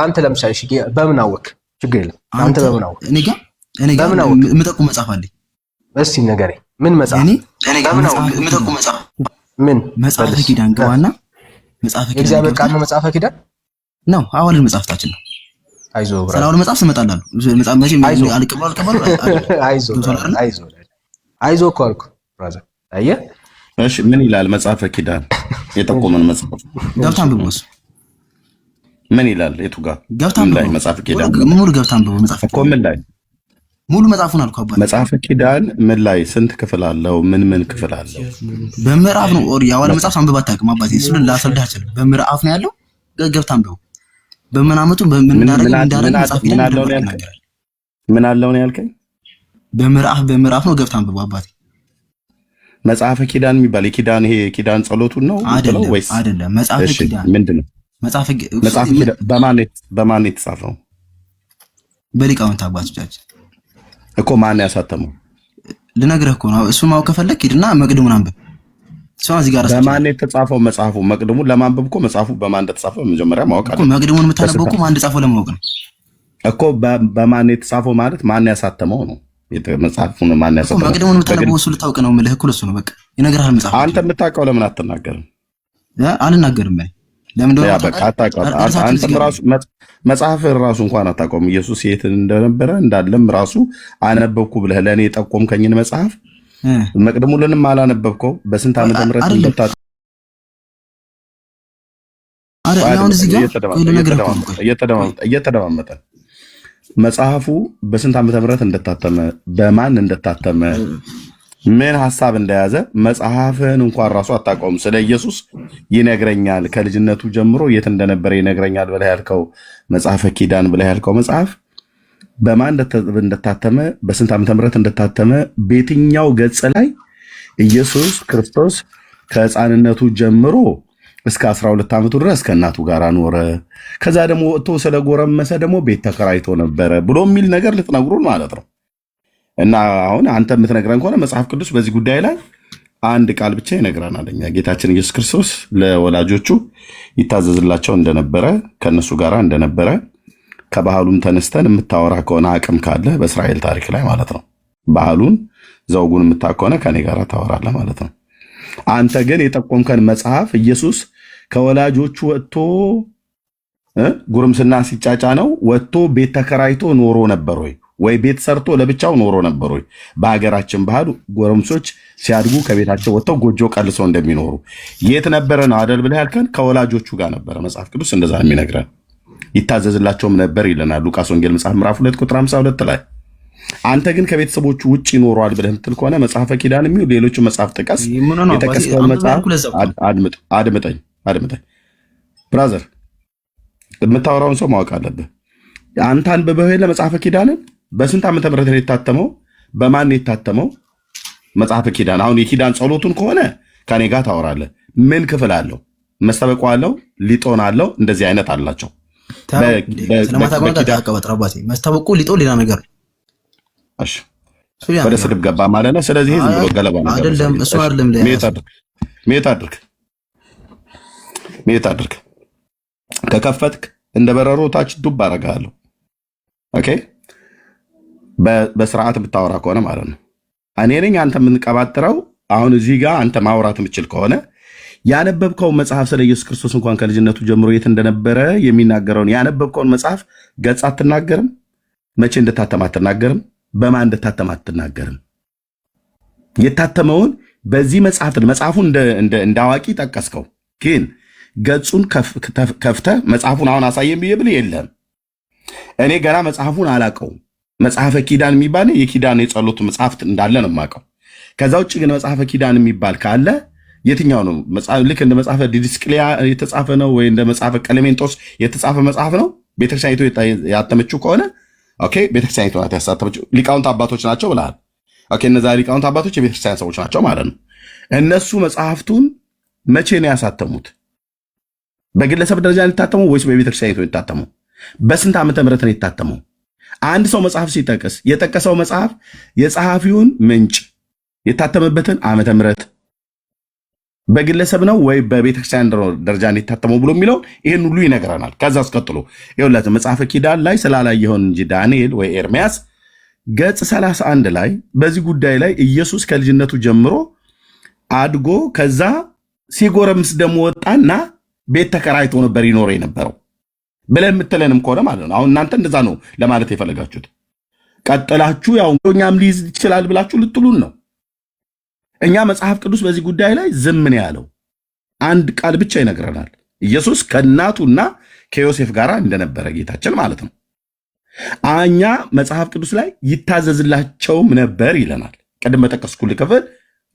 አንተ ለምሳሌ እሺ፣ በምን አወቅ? ችግር የለም። አንተ በምን አወቅ? እኔ ጋር የምጠቁም መጽሐፍ አለኝ። እስቲ ንገረኝ። ምን መጽሐፍ? እኔ ጋር የምጠቁም መጽሐፍ ምን? መጽሐፈ ኪዳን ገባና መጽሐፈ ኪዳን እግዚአብሔር ቃል ነው። መጽሐፈ ኪዳን ነው። አዋልን መጽሐፍታችን ነው። አይዞህ ብራ። ስለ አዋል መጽሐፍ ስመጣላለሁ። መጽሐፍ መቼም አልቀበሉ። አይዞህ እኮ አልኩህ ብራዘር። አየህ። እሺ ምን ይላል መጽሐፈ ኪዳን? የጠቆመን መጽሐፍ ገብታ አንብቦስ ምን ይላል? የቱ ጋር ገብታ አንብቦ ላይ መጽሐፈ ኪዳን ሙሉ ገብታ አንብቦ መጽሐፍ እኮ ምን ላይ ሙሉ መጽሐፉን አልኩህ አባቴ። መጽሐፈ ኪዳን ምን ላይ ስንት ክፍል አለው? ምን ክፍል አለው? በምዕራፍ ነው። የአዋል መጽሐፍ አንብባ አታውቅም አባቴ። እሱን ላስረዳህ አልችልም። በምዕራፍ ነው ያለው። ገብታ አንብቦ በመናመቱ እንዳረግ መጽሐፍ ኪዳን ምን አለው ነው ያልከኝ? በምዕራፍ ነው። ገብታ አንብቦ አባቴ። መጽሐፈ ኪዳን የሚባል የኪዳን ይሄ ኪዳን ጸሎቱን ነው ወይስ አይደለም? መጽሐፈ ኪዳን ምንድነው? መጽሐፈ ኪዳን በማን የተጻፈው? በሊቃውንት አባቶቻችን እኮ። ማን ያሳተመው? ልነግርህ እኮ ነው። እሱን ማወቅ ከፈለክ ሂድና መቅድሙን አንብብ። እሱን እዚህ ጋር በማን የተጻፈው መጽሐፉ? መቅድሙን ለማንበብ እኮ መጽሐፉ በማን እንደተጻፈው መጀመሪያ ማወቅ አለ እኮ። መቅድሙን የምታነበው እኮ ማን እንደጻፈው ለማወቅ ነው እኮ። በማን የተጻፈው ማለት ማን ያሳተመው ነው። መጽሐፉን ማን ያሳተመው? መቅድሙን የምታነበው እሱ ልታውቅ ነው የምልህ እኮ። እሱ ነው በቃ ይነግርሃል መጽሐፍ። አንተ የምታውቀው ለምን አትናገርም? አልናገርም። ለምን እንደሆነ አንተም ራሱ መጽሐፍ ራሱ እንኳን አታውቀውም። ኢየሱስ የት እንደነበረ እንዳለም ራሱ አነበብኩ ብለህ ለእኔ የጠቆምከኝን መጽሐፍ መቅድሙልንም አላነበብከው። በስንት ዓመተ ምህረት እየተደማመጠ መጽሐፉ በስንት ዓመተ ምህረት እንደታተመ፣ በማን እንደታተመ፣ ምን ሐሳብ እንደያዘ መጽሐፍን እንኳን ራሱ አታውቀውም። ስለ ኢየሱስ ይነግረኛል ከልጅነቱ ጀምሮ የት እንደነበረ ይነግረኛል ብለህ ያልከው መጽሐፈ ኪዳን ብለህ ያልከው መጽሐፍ በማን እንደታተመ፣ በስንት ዓመተ ምህረት እንደታተመ፣ በየትኛው ገጽ ላይ ኢየሱስ ክርስቶስ ከሕፃንነቱ ጀምሮ እስከ 12 ዓመቱ ድረስ ከእናቱ ጋር ኖረ፣ ከዛ ደግሞ ወጥቶ ስለጎረመሰ ደግሞ ቤት ተከራይቶ ነበረ ብሎ የሚል ነገር ልትነግሩን ማለት ነው። እና አሁን አንተ የምትነግረን ከሆነ መጽሐፍ ቅዱስ በዚህ ጉዳይ ላይ አንድ ቃል ብቻ ይነግረናል። እኛ ጌታችን ኢየሱስ ክርስቶስ ለወላጆቹ ይታዘዝላቸው እንደነበረ፣ ከነሱ ጋር እንደነበረ፣ ከባህሉም ተነስተን የምታወራ ከሆነ አቅም ካለ በእስራኤል ታሪክ ላይ ማለት ነው ባህሉን ዘውጉን የምታውቅ ከሆነ ከኔ ጋር ታወራለህ ማለት ነው። አንተ ግን የጠቆምከን መጽሐፍ ኢየሱስ ከወላጆቹ ወጥቶ ጉርምስና ሲጫጫ ነው ወጥቶ ቤት ተከራይቶ ኖሮ ነበር ወይ ቤት ሰርቶ ለብቻው ኖሮ ነበር ወይ? በሀገራችን ባህል ጎረምሶች ሲያድጉ ከቤታቸው ወጥተው ጎጆ ቀልሰው እንደሚኖሩ የት ነበረ ነው አይደል ብለህ ያልከን? ከወላጆቹ ጋር ነበረ። መጽሐፍ ቅዱስ እንደዛ ነው የሚነግረን። ይታዘዝላቸውም ነበር ይለናል ሉቃስ ወንጌል መጽሐፍ ምዕራፍ 2 ቁጥር 52 ላይ። አንተ ግን ከቤተሰቦቹ ውጭ ይኖረዋል ብለህ የምትል ከሆነ መጽሐፈ ኪዳን የሚው ሌሎቹ መጽሐፍ ጥቀስ። የጠቀስከውን መጽሐፍ አድምጠኝ ብራዘር፣ የምታወራውን ሰው ማወቅ አለብህ። አንተ አንብበህ ለመጽሐፈ ኪዳንን በስንት ዓመተ ምህረት ነው የታተመው? በማን ነው የታተመው መጽሐፈ ኪዳን? አሁን የኪዳን ጸሎቱን ከሆነ ከኔ ጋር ታወራለህ። ምን ክፍል አለው? መስተበቁ አለው፣ ሊጦን አለው፣ እንደዚህ አይነት አላቸው። መስተበቁ ሊጦ ሌላ ነገር እሺ፣ ወደ ስድብ ገባ ማለት ነው። ስለዚህ ዝም ብሎ ገለባ ነው አይደለም። እሱ አይደለም። ሜት አድርግ ከከፈትክ እንደ በረሮ ታች ዱብ አደርግሃለሁ። ኦኬ፣ በስርዓት ብታወራ ከሆነ ማለት ነው። እኔ ነኝ አንተ የምንቀባጥረው። አሁን እዚህ ጋር አንተ ማውራት የምችል ከሆነ ያነበብከውን መጽሐፍ ስለ ኢየሱስ ክርስቶስ እንኳን ከልጅነቱ ጀምሮ የት እንደነበረ የሚናገረውን ያነበብከውን መጽሐፍ ገጽ አትናገርም። መቼ እንደታተማ አትናገርም። በማን እንደታተማ አትናገርም። የታተመውን በዚህ መጽሐፉን እንደ አዋቂ ጠቀስከው፣ ግን ገጹን ከፍተህ መጽሐፉን አሁን አሳየን ብዬ ብል የለም። እኔ ገና መጽሐፉን አላውቀውም። መጽሐፈ ኪዳን የሚባል የኪዳን የጸሎት መጽሐፍት እንዳለ ነው የማውቀው። ከዛ ውጭ ግን መጽሐፈ ኪዳን የሚባል ካለ የትኛው ነው? ልክ እንደ መጽሐፈ ዲድስቅልያ የተጻፈ ነው ወይ እንደ መጽሐፈ ቀሌሜንጦስ የተጻፈ መጽሐፍ ነው? ቤተክርስቲያኒቱ ያተመችው ከሆነ ኦኬ፣ ቤተክርስቲያኒቱ ናት ያሳተመችው። ሊቃውንት አባቶች ናቸው ብለሃል። ኦኬ፣ እነዛ ሊቃውንት አባቶች የቤተክርስቲያን ሰዎች ናቸው ማለት ነው። እነሱ መጽሐፍቱን መቼ ነው ያሳተሙት? በግለሰብ ደረጃ ነው የታተመው ወይስ በቤተክርስቲያኒቱ ነው የታተመው? በስንት ዓመተ ምህረት ነው የታተመው? አንድ ሰው መጽሐፍ ሲጠቅስ የጠቀሰው መጽሐፍ የጸሐፊውን ምንጭ፣ የታተመበትን ዓመተ ምህረት፣ በግለሰብ ነው ወይ በቤተክርስቲያን ደረጃ ነው የታተመው ብሎ የሚለው ይህን ሁሉ ይነግረናል። ከዛ አስቀጥሎ ይኸውላችሁ መጽሐፈ ኪዳን ላይ ስላላየሆን እንጂ ዳንኤል ወይ ኤርሚያስ ገጽ 31 ላይ በዚህ ጉዳይ ላይ ኢየሱስ ከልጅነቱ ጀምሮ አድጎ ከዛ ሲጎረምስ ደግሞ ወጣና ቤት ተከራይቶ ነበር ይኖር የነበረው ብለን የምትለንም ከሆነ ማለት ነው። አሁን እናንተ እንደዛ ነው ለማለት የፈለጋችሁት። ቀጥላችሁ ያው እኛም ሊይዝ ይችላል ብላችሁ ልጥሉን ነው። እኛ መጽሐፍ ቅዱስ በዚህ ጉዳይ ላይ ዝም ነው ያለው። አንድ ቃል ብቻ ይነግረናል። ኢየሱስ ከእናቱና ከዮሴፍ ጋር እንደነበረ ጌታችን ማለት ነው። እኛ መጽሐፍ ቅዱስ ላይ ይታዘዝላቸውም ነበር ይለናል። ቅድም በጠቀስኩልህ ክፍል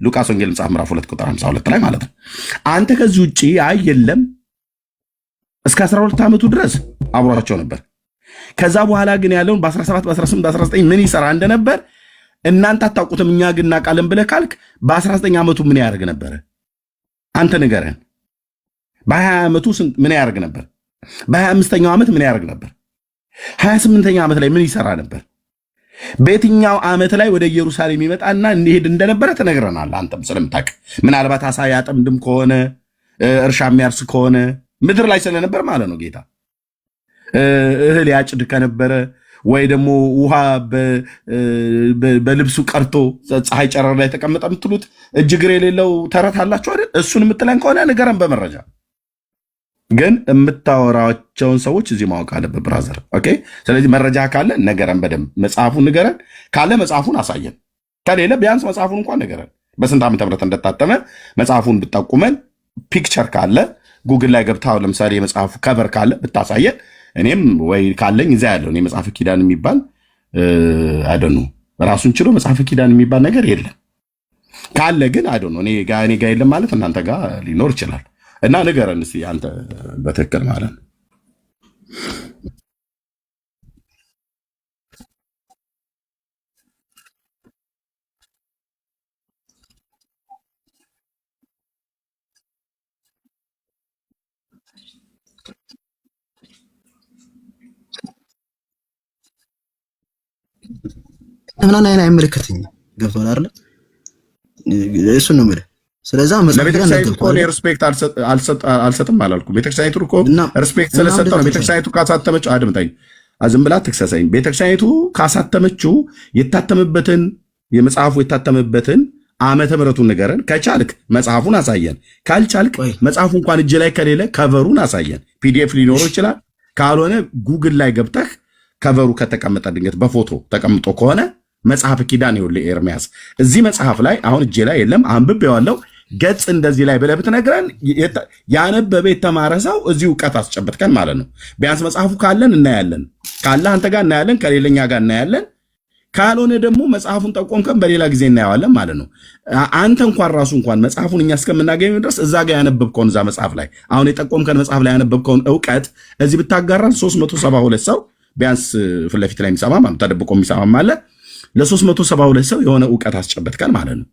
ሉቃስ ወንጌል መጽሐፍ ምዕራፍ 2 ቁጥር 52 ላይ ማለት ነው። አንተ ከዚህ ውጪ አይ የለም እስከ 12 ዓመቱ ድረስ አብሯቸው ነበር። ከዛ በኋላ ግን ያለውን በ17 በ18 በ19 ምን ይሰራ እንደነበር እናንተ አታውቁትም፣ እኛ ግን እናውቃለን ብለህ ካልክ በ19 ዓመቱ ምን ያደርግ ነበር? አንተ ንገረን። በ20 ዓመቱ ምን ያደርግ ነበር? በ25ኛው ዓመት ምን ያደርግ ነበር? 28ኛው ዓመት ላይ ምን ይሰራ ነበር? በየትኛው ዓመት ላይ ወደ ኢየሩሳሌም ይመጣና እንሄድ እንደነበረ ተነግረናል። አንተም ስለምታውቅ ምናልባት አሳ ያጠምድም ከሆነ እርሻ የሚያርስ ከሆነ ምድር ላይ ስለነበር ማለት ነው ጌታ እህል ያጭድ ከነበረ ወይ ደግሞ ውሃ በልብሱ ቀርቶ ፀሐይ ጨረር ላይ ተቀመጠ የምትሉት እጅግር የሌለው ተረት አላችሁ አይደል? እሱን የምትለን ከሆነ ንገረን በመረጃ። ግን የምታወራቸውን ሰዎች እዚህ ማወቅ አለበት ብራዘር። ኦኬ። ስለዚህ መረጃ ካለ ነገረን፣ በደንብ መጽሐፉን ንገረን። ካለ መጽሐፉን አሳየን፣ ከሌለ ቢያንስ መጽሐፉን እንኳን ንገረን። በስንት ዓመተ ምህረት እንደታተመ መጽሐፉን ብጠቁመን፣ ፒክቸር ካለ ጉግል ላይ ገብታ ለምሳሌ የመጽሐፉ ከቨር ካለ ብታሳየን፣ እኔም ወይ ካለኝ እዛ ያለው የመጽሐፍ ኪዳን የሚባል አይደኑ ራሱን ችሎ መጽሐፍ ኪዳን የሚባል ነገር የለም። ካለ ግን አይደኑ እኔ ጋ የለም ማለት እናንተ ጋር ሊኖር ይችላል። እና ንገረን እስኪ አንተ በትክክል ማለት ነው። ምናምን አይመለከተኝም። ገብቶሃል አይደል? እሱን ነው የምልህ። ስለዚህ ለቤተክርስቲያኒቱ እኮ ሪስፔክት አልሰጥም አላልኩም። ቤተክርስቲያኒቱ እኮ ሪስፔክት ስለሰጠው ነው። ቤተክርስቲያኒቱ ካሳተመችው አድምጠኝ፣ ዝም ብላ ትክሰሰኝ። ቤተክርስቲያኒቱ ካሳተመችው የታተመበትን የመጽሐፉ የታተመበትን ዓመተ ምሕረቱን ንገረን። ከቻልክ መጽሐፉን አሳየን፣ ካልቻልክ መጽሐፉ እንኳን እጅ ላይ ከሌለ ከቨሩን አሳየን። ፒዲኤፍ ሊኖረው ይችላል። ካልሆነ ጉግል ላይ ገብተህ ከቨሩ ከተቀመጠ ድንገት በፎቶ ተቀምጦ ከሆነ መጽሐፍ ኪዳን ይኸውልህ ኤርሚያስ፣ እዚህ መጽሐፍ ላይ አሁን እጄ ላይ የለም፣ አንብቤዋለሁ። ገጽ እንደዚህ ላይ ብለህ ብትነግረን ያነበበ የተማረ ሰው እዚህ እውቀት አስጨበጥከን ማለት ነው። ቢያንስ መጽሐፉ ካለን እናያለን፣ ካለ አንተ ጋር እናያለን፣ ከሌለኛ ጋር እናያለን። ካልሆነ ደግሞ መጽሐፉን ጠቆምከን በሌላ ጊዜ እናየዋለን ማለት ነው። አንተ እንኳን ራሱ እንኳን መጽሐፉን እኛ እስከምናገኝ ድረስ እዛ ጋር ያነበብከውን እዛ መጽሐፍ ላይ አሁን የጠቆምከን መጽሐፍ ላይ ያነበብከውን እውቀት እዚህ ብታጋራን 372 ሰው ቢያንስ ፊት ለፊት ላይ የሚሰማ ማለት ተደብቆ የሚሰማም አለ። ለ372 ሰው የሆነ እውቀት አስጨበጥከን ማለት ነው።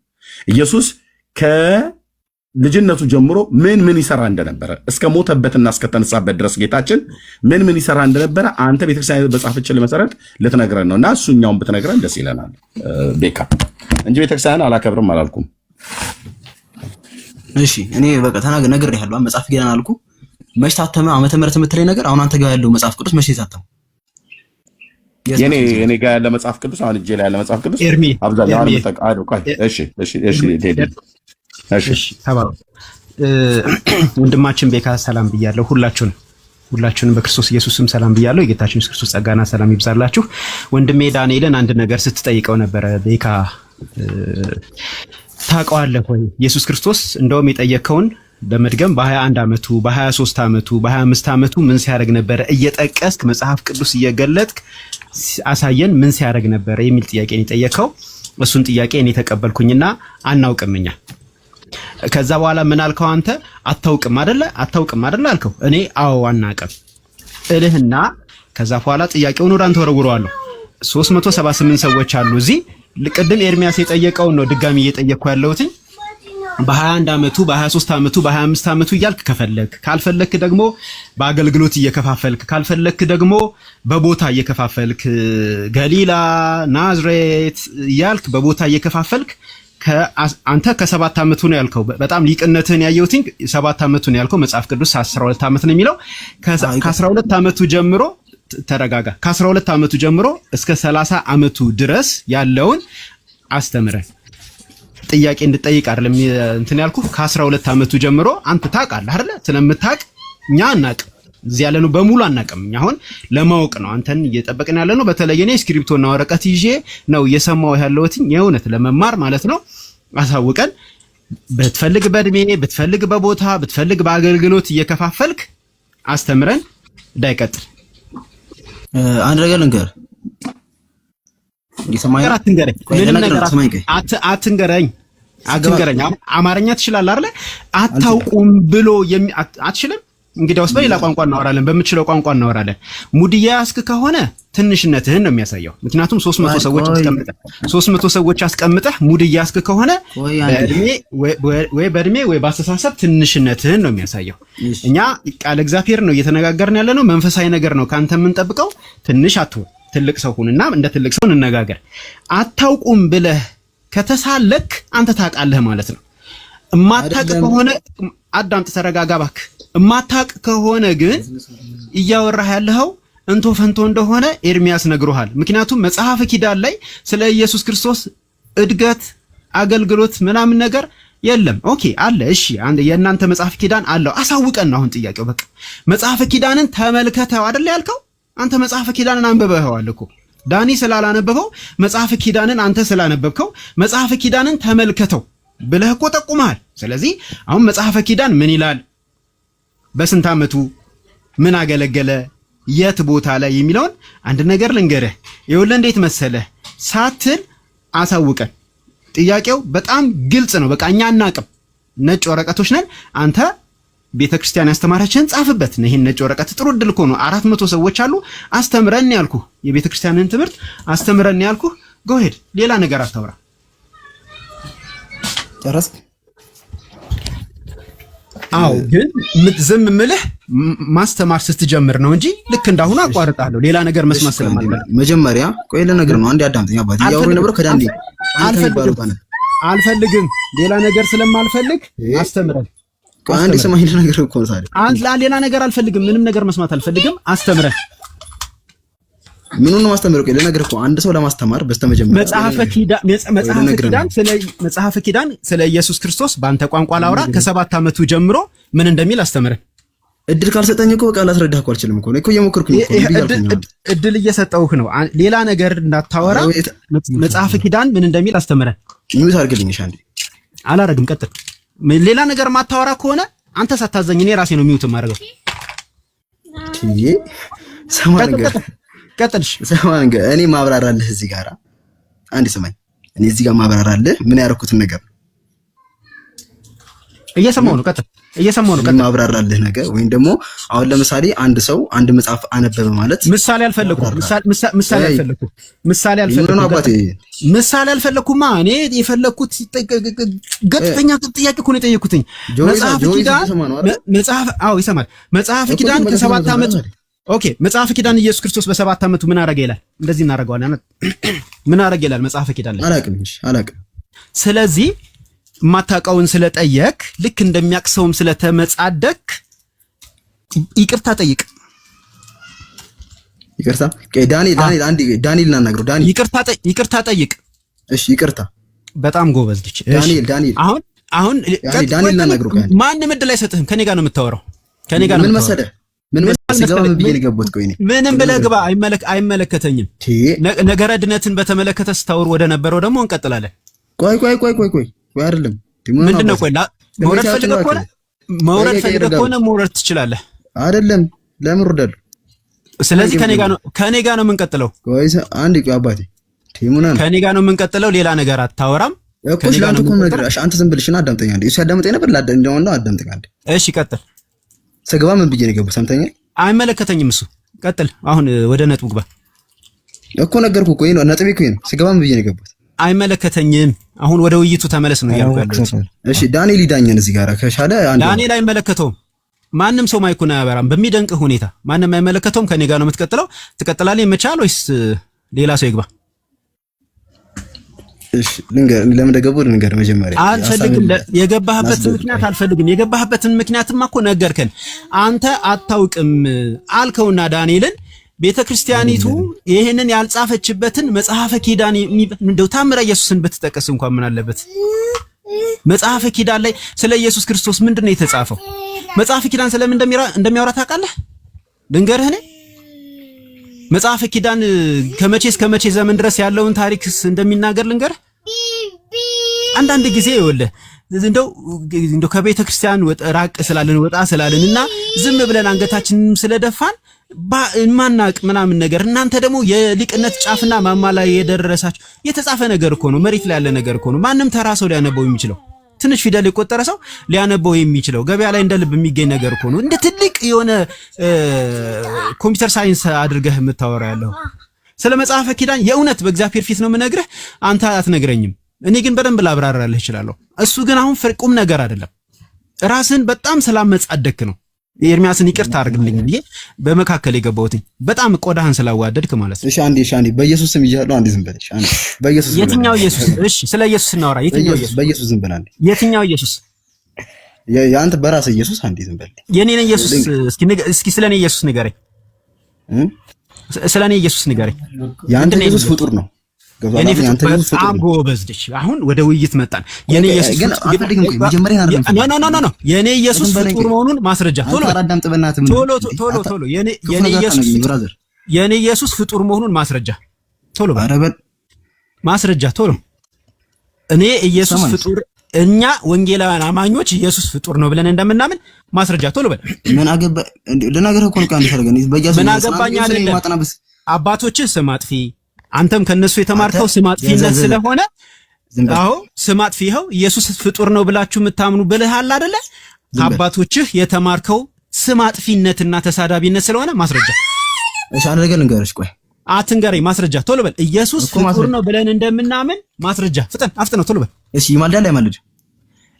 ኢየሱስ ከልጅነቱ ጀምሮ ምን ይሰራ እንደነበረ እስከ ሞተበትና እስከተነሳበት ድረስ ጌታችን ምን ይሰራ እንደነበረ አንተ ቤተክርስቲያን በጻፈችልህ መሰረት ልትነግረን ነው። እና እሱኛውን ብትነግረን ደስ ይለናል ቤካ እንጂ ቤተክርስቲያን አላከብርም አላልኩም። እሺ እኔ በቃ ነግሬሃለሁ። መጽሐፍ ኪዳን አልኩ። መች ታተመ ዓመተ ምህረት የምትለኝ ነገር አሁን አንተ ጋር ያለው መጽሐፍ ቅዱስ መች ታተመ? የኔ ጋር ያለ መጽሐፍ ቅዱስ አሁን እጄ ላይ ያለ መጽሐፍ ቅዱስ አብዛኛው ወንድማችን ቤካ ሰላም ብያለሁ። ሁላችሁንም በክርስቶስ ኢየሱስም ሰላም ብያለሁ። የጌታችን ኢየሱስ ክርስቶስ ጸጋና ሰላም ይብዛላችሁ። ወንድሜ ዳንኤልን አንድ ነገር ስትጠይቀው ነበረ። ቤካ ታውቀዋለህ ወይ ኢየሱስ ክርስቶስ እንደውም የጠየቀውን በመድገም በ21 ዓመቱ በ23 ዓመቱ በ25 ዓመቱ ምን ሲያደርግ ነበረ እየጠቀስክ መጽሐፍ ቅዱስ እየገለጥክ አሳየን ምን ሲያደርግ ነበረ የሚል ጥያቄ ነው የጠየቀው። እሱን ጥያቄ እኔ ተቀበልኩኝና አናውቅምኛ። ከዛ በኋላ ምን አልከው አንተ? አታውቅም አይደለ አልከው። እኔ አዎ አናውቅም እልህና ከዛ በኋላ ጥያቄውን ወደ አንተ ወረውረዋለሁ። 378 ሰዎች አሉ እዚህ። ቅድም ኤርሚያስ የጠየቀውን ነው ድጋሚ እየጠየቅኩ ያለሁት። በ21 ዓመቱ በ23 ዓመቱ በ25 ዓመቱ እያልክ ከፈለክ፣ ካልፈለክ ደግሞ በአገልግሎት እየከፋፈልክ፣ ካልፈለክ ደግሞ በቦታ እየከፋፈልክ ገሊላ፣ ናዝሬት እያልክ በቦታ እየከፋፈልክ አንተ ከ7 ዓመቱ ነው ያልከው። በጣም ሊቅነትህን ያየሁት 7 ዓመቱ ነው ያልከው። መጽሐፍ ቅዱስ 12 ዓመት ነው የሚለው። ከ12 ዓመቱ ጀምሮ ተረጋጋ። ከ12 ዓመቱ ጀምሮ እስከ 30 ዓመቱ ድረስ ያለውን አስተምረን። ጥያቄ እንድጠይቅ አይደለም እንትን ያልኩህ። ከ12 ዓመቱ ጀምሮ አንተ ታውቃለህ አይደለ? ስለምታውቅ እኛ አናውቅም። እዚህ ያለነው በሙሉ አናውቅም። እኛ አሁን ለማወቅ ነው አንተን እየጠበቅን ያለነው። በተለይ እኔ ስክሪፕቶና ወረቀት ይዤ ነው እየሰማሁ ያለሁት የእውነት ለመማር ማለት ነው። አሳውቀን ብትፈልግ በእድሜ ብትፈልግ በቦታ ብትፈልግ በአገልግሎት እየከፋፈልክ አስተምረን። እንዳይቀጥል አንድ ነገር ልንገርህ። አትንገረኝ። አማርኛ ትችላለህ አይደለ? አታውቁም ብሎ አትችልም። እንግዲያውስ በሌላ ቋንቋ እናወራለን፣ በምችለው ቋንቋ እናወራለን። ሙድያ ያስክ ከሆነ ትንሽነትህን ነው የሚያሳየው። ምክንያቱም 300 ሰዎች አስቀምጠህ ሙድያ ያስክ ከሆነ በእድሜ ወይ በአስተሳሰብ ትንሽነትህን ነው የሚያሳየው። እኛ ቃል እግዚአብሔር ነው እየተነጋገርን ያለ ነው። መንፈሳዊ ነገር ነው ካንተ የምንጠብቀው። ትንሽ አትሁን፣ ትልቅ ሰው ሁንና እንደ ትልቅ ሰው እንነጋገር። አታውቁም ብለህ ከተሳለክ አንተ ታውቃለህ ማለት ነው። እማታውቅ ከሆነ አዳምጥ፣ ተረጋጋ እባክህ። እማታውቅ ከሆነ ግን እያወራህ ያለኸው እንቶ ፈንቶ እንደሆነ ኤርሚያስ ነግሮሃል። ምክንያቱም መጽሐፈ ኪዳን ላይ ስለ ኢየሱስ ክርስቶስ እድገት፣ አገልግሎት ምናምን ነገር የለም። ኦኬ አለ። እሺ የእናንተ መጽሐፈ ኪዳን አለው፣ አሳውቀን። አሁን ጥያቄው በቃ መጽሐፈ ኪዳንን ተመልከተው አይደል ያልከው? አንተ መጽሐፈ ኪዳንን አንብበኸዋል እኮ። ዳኒ ስላላነበበው መጽሐፈ ኪዳንን አንተ ስላነበብከው መጽሐፈ ኪዳንን ተመልከተው ብለህ እኮ ጠቁመሃል። ስለዚህ አሁን መጽሐፈ ኪዳን ምን ይላል፣ በስንት ዓመቱ ምን አገለገለ፣ የት ቦታ ላይ የሚለውን አንድ ነገር ልንገርህ። ይኸውልህ እንዴት መሰለህ ሳትል አሳውቀን። ጥያቄው በጣም ግልጽ ነው። በቃ እኛ አናቅም፣ ነጭ ወረቀቶች ነን። አንተ ቤተክርስቲያን ያስተማረችህን ጻፍበት። ይሄን ነጭ ወረቀት ጥሩ እድል እኮ ነው። 400 ሰዎች አሉ። አስተምረን ያልኩህ የቤተክርስቲያንን ትምህርት አስተምረን ያልኩህ። ጎሄድ ሌላ ነገር አታውራ። ጨረስክ? አዎ፣ ግን ዝም ምልህ ማስተማር ስትጀምር ነው እንጂ ልክ እንዳሁኑ አቋርጣለሁ። ሌላ ነገር መስማት ስለማልፈልግ መጀመሪያ ቆይ ለነገር ነው። አንዴ አዳምጠኝ አባቴ። ያው ነበር ከዳንዲ አልፈልግም። ሌላ ነገር ስለማልፈልግ አስተምረን። አንዴ ሰማኝ ነገር እኮ ነው ታዲያ። ሌላ ነገር አልፈልግም። ምንም ነገር መስማት አልፈልግም። አስተምረን። ምኑን ነው ማስተምረው? ቆይ ለነገር እኮ አንድ ሰው ለማስተማር በስተመጀመሪያ መጽሐፈ ኪዳን ስለ ኢየሱስ ክርስቶስ በአንተ ቋንቋ ላውራ። ከ7 ዓመቱ ጀምሮ ምን እንደሚል አስተምረን። እድል ካልሰጠኝ እኮ በቃ ላስረዳህ እኮ አልችልም እኮ ነው እኮ እየሞከርኩኝ እኮ። እድል እየሰጠሁህ ነው። ሌላ ነገር እንዳታወራ። መጽሐፈ ኪዳን ምን እንደሚል አስተምረን። ሚውት አድርግልኝ። እሺ አንዴ። አላረግም። ቀጥል። ሌላ ነገር ማታወራ ከሆነ አንተ ሳታዘኝ እኔ ራሴ ነው ሚውት የማደርገው። ቀጥልሽ። ሰማን እኔ ማብራራለህ እዚህ ጋር አንዴ ሰማኝ። እኔ እዚህ ጋር ማብራራለህ ምን ያደረኩትን ነገር እየሰማሁ ነው። ቀጥል። ማብራራለህ ነገር ወይም ደግሞ አሁን ለምሳሌ አንድ ሰው አንድ መጽሐፍ አነበበ ማለት ምሳሌ አልፈለኩም። እኔ የፈለኩት ገጥተኛ ጥያቄ እኮ ነው የጠየኩትኝ። መጽሐፍ ኪዳን ከ7 ዓመት ኦኬ። መጽሐፍ ኪዳን ኢየሱስ ክርስቶስ በ7 ዓመቱ ምን አረገ ይላል? እንደዚህ እናደርገዋለን። ምን አረገ ይላል መጽሐፍ ኪዳን ላይ? አላቅም። ስለዚህ የማታውቀውን ስለጠየቅ ልክ እንደሚያቅሰውም ስለተመጻደቅ ይቅርታ ጠይቅ። ይቅርታ ዳንኤል እናናግረው። ይቅርታ ጠይቅ። እሺ ይቅርታ። በጣም ጎበዝ ልጅ። ዳንኤል አሁን ዳንኤል እናናግረው። ማንም እድል አይሰጥህም። ከኔ ጋር ነው የምታወራው። ምን መሰለህ ምንም ብለህ ግባ። አይመለከተኝም። ነገረ ድነትን በተመለከተ ስታወር ወደ ነበረው ደግሞ እንቀጥላለን። ቆይ አይደለም። ምንድነው? ቆይ መውረድ ፈልገህ ከሆነ መውረድ ትችላለህ። አይደለም ለምን ወርዳለሁ? ስለዚህ ከኔ ጋር ነው የምንቀጥለው። ቆይ አንዴ አባቴ ከኔ ጋር ነው የምንቀጥለው። ሌላ ነገር አታወራም እኮ። ለአንተ እኮ ነገር አንተ ዝም ብልሽና አዳምጠኝ አንዴ። እሱ ያዳምጠኝ ነበር እንደሆነ አዳምጠኝ አንዴ። እሺ ቀጥል። ስገባ ምን ብዬ ነው የገባው? ሰምተኛል? አይመለከተኝም። እሱ ቀጥል። አሁን ወደ ነጥቡ ግባ እኮ ነገርኩህ እኮ ነው ነጥቤ እኮ ነው። ስገባም ብዬ ነው የገባሁት። አይመለከተኝም። አሁን ወደ ውይይቱ ተመለስ ነው ያልኩህ ያለሁት። እሺ ዳንኤል ይዳኘን እዚህ ጋር ከሻለ ዳንኤል አይመለከተውም። ማንም ሰው ማይኩን አያበራም በሚደንቅ ሁኔታ። ማንም አይመለከተውም። ከኔ ጋር ነው የምትቀጥለው። ትቀጥላለህ ይመቻል ወይስ ሌላ ሰው ይግባ? እሺ ልንገር፣ ለምን እንደገቡ ልንገር። መጀመሪያ አልፈልግም። የገባህበትን ምክንያት አልፈልግም። የገባህበትን ምክንያትማ እኮ ነገርከን። አንተ አታውቅም አልከውና ዳንኤልን ቤተክርስቲያኒቱ ይሄንን ያልጻፈችበትን መጽሐፈ ኪዳን እንደው ታምረ ኢየሱስን ብትጠቀስ እንኳን ምን አለበት? መጽሐፈ ኪዳን ላይ ስለ ኢየሱስ ክርስቶስ ምንድነው የተጻፈው? መጽሐፈ ኪዳን ስለምን እንደሚያወራ ታውቃለህ? ልንገርህ እኔ መጽሐፈ ኪዳን ከመቼ እስከ መቼ ዘመን ድረስ ያለውን ታሪክስ እንደሚናገር ልንገርህ። አንዳንድ ጊዜ ይኸውልህ እንደው ከቤተ ክርስቲያን ራቅ ስላልን ወጣ ስላልንና ዝም ብለን አንገታችንን ስለደፋን ማናቅ ምናምን ነገር እናንተ ደግሞ የሊቅነት ጫፍና ማማ ላይ የደረሳችሁ የተጻፈ ነገር እኮ ነው። መሬት ላይ ያለ ነገር እኮ ነው። ማንም ተራ ሰው ሊያነበው የሚችለው ትንሽ ፊደል የቆጠረ ሰው ሊያነበው የሚችለው ገበያ ላይ እንደልብ የሚገኝ ነገር እኮ ነው። እንደ ትልቅ የሆነ ኮምፒውተር ሳይንስ አድርገህ የምታወራ ያለው ስለ መጽሐፈ ኪዳን የእውነት በእግዚአብሔር ፊት ነው የምነግርህ። አንተ አትነግረኝም። እኔ ግን በደንብ ላብራራልህ እችላለሁ። እሱ ግን አሁን ቁም ነገር አይደለም። ራስን በጣም ስላመጻደክ ነው። ኤርሚያስን ይቅርታ አድርግልኝ ብዬ በመካከል የገባሁትኝ በጣም ቆዳህን ስላዋደድክ ማለት ነው። እሺ አንዴ በኢየሱስ ስም ይያለው አንዴ ዝም በለሽ። አንዴ በኢየሱስ የትኛው ኢየሱስ? እሺ ስለ ኢየሱስ እናወራ። የትኛው ኢየሱስ? በኢየሱስ ዝም በል አንዴ። የትኛው ኢየሱስ? ያንተ በራስህ ኢየሱስ አንዴ ዝም በል። የኔን ኢየሱስ እስኪ ስለኔ ኢየሱስ ንገረኝ። ስለኔ ኢየሱስ ንገረኝ። ያንተ ኢየሱስ ፍጡር ነው። የኔ በጣም ጎበዝ ልጅ። አሁን ወደ ውይይት መጣን። የኔ ኢየሱስ ኖ የኔ ኢየሱስ ፍጡር መሆኑን ማስረጃ ቶሎ የኔ ኢየሱስ ፍጡር መሆኑን ማስረጃ ቶሎ ማስረጃ ቶሎ። እኔ ኢየሱስ ፍጡር እኛ ወንጌላውያን አማኞች ኢየሱስ ፍጡር ነው ብለን እንደምናምን ማስረጃ ቶሎ በል። ምን አገባ ለነገር እኮ ነው ካንተ ምን አገባኝ አይደለም። አባቶችህ ስም አጥፊ አንተም ከነሱ የተማርከው ስም አጥፊነት ስለሆነ አዎ ስም አጥፊ ይኸው ኢየሱስ ፍጡር ነው ብላችሁ የምታምኑ ብለሃል አይደለ? አባቶችህ የተማርከው ስም አጥፊነትና ተሳዳቢነት ስለሆነ ማስረጃ። እሺ አንድ ነገር ልንገርሽ። ቆይ አትንገረኝ፣ ማስረጃ ቶሎ በል። ኢየሱስ ፍጡር ነው ብለን እንደምናምን ማስረጃ። አፍጥነው ቶሎ በል። እሺ ይማልዳል አይማልድ?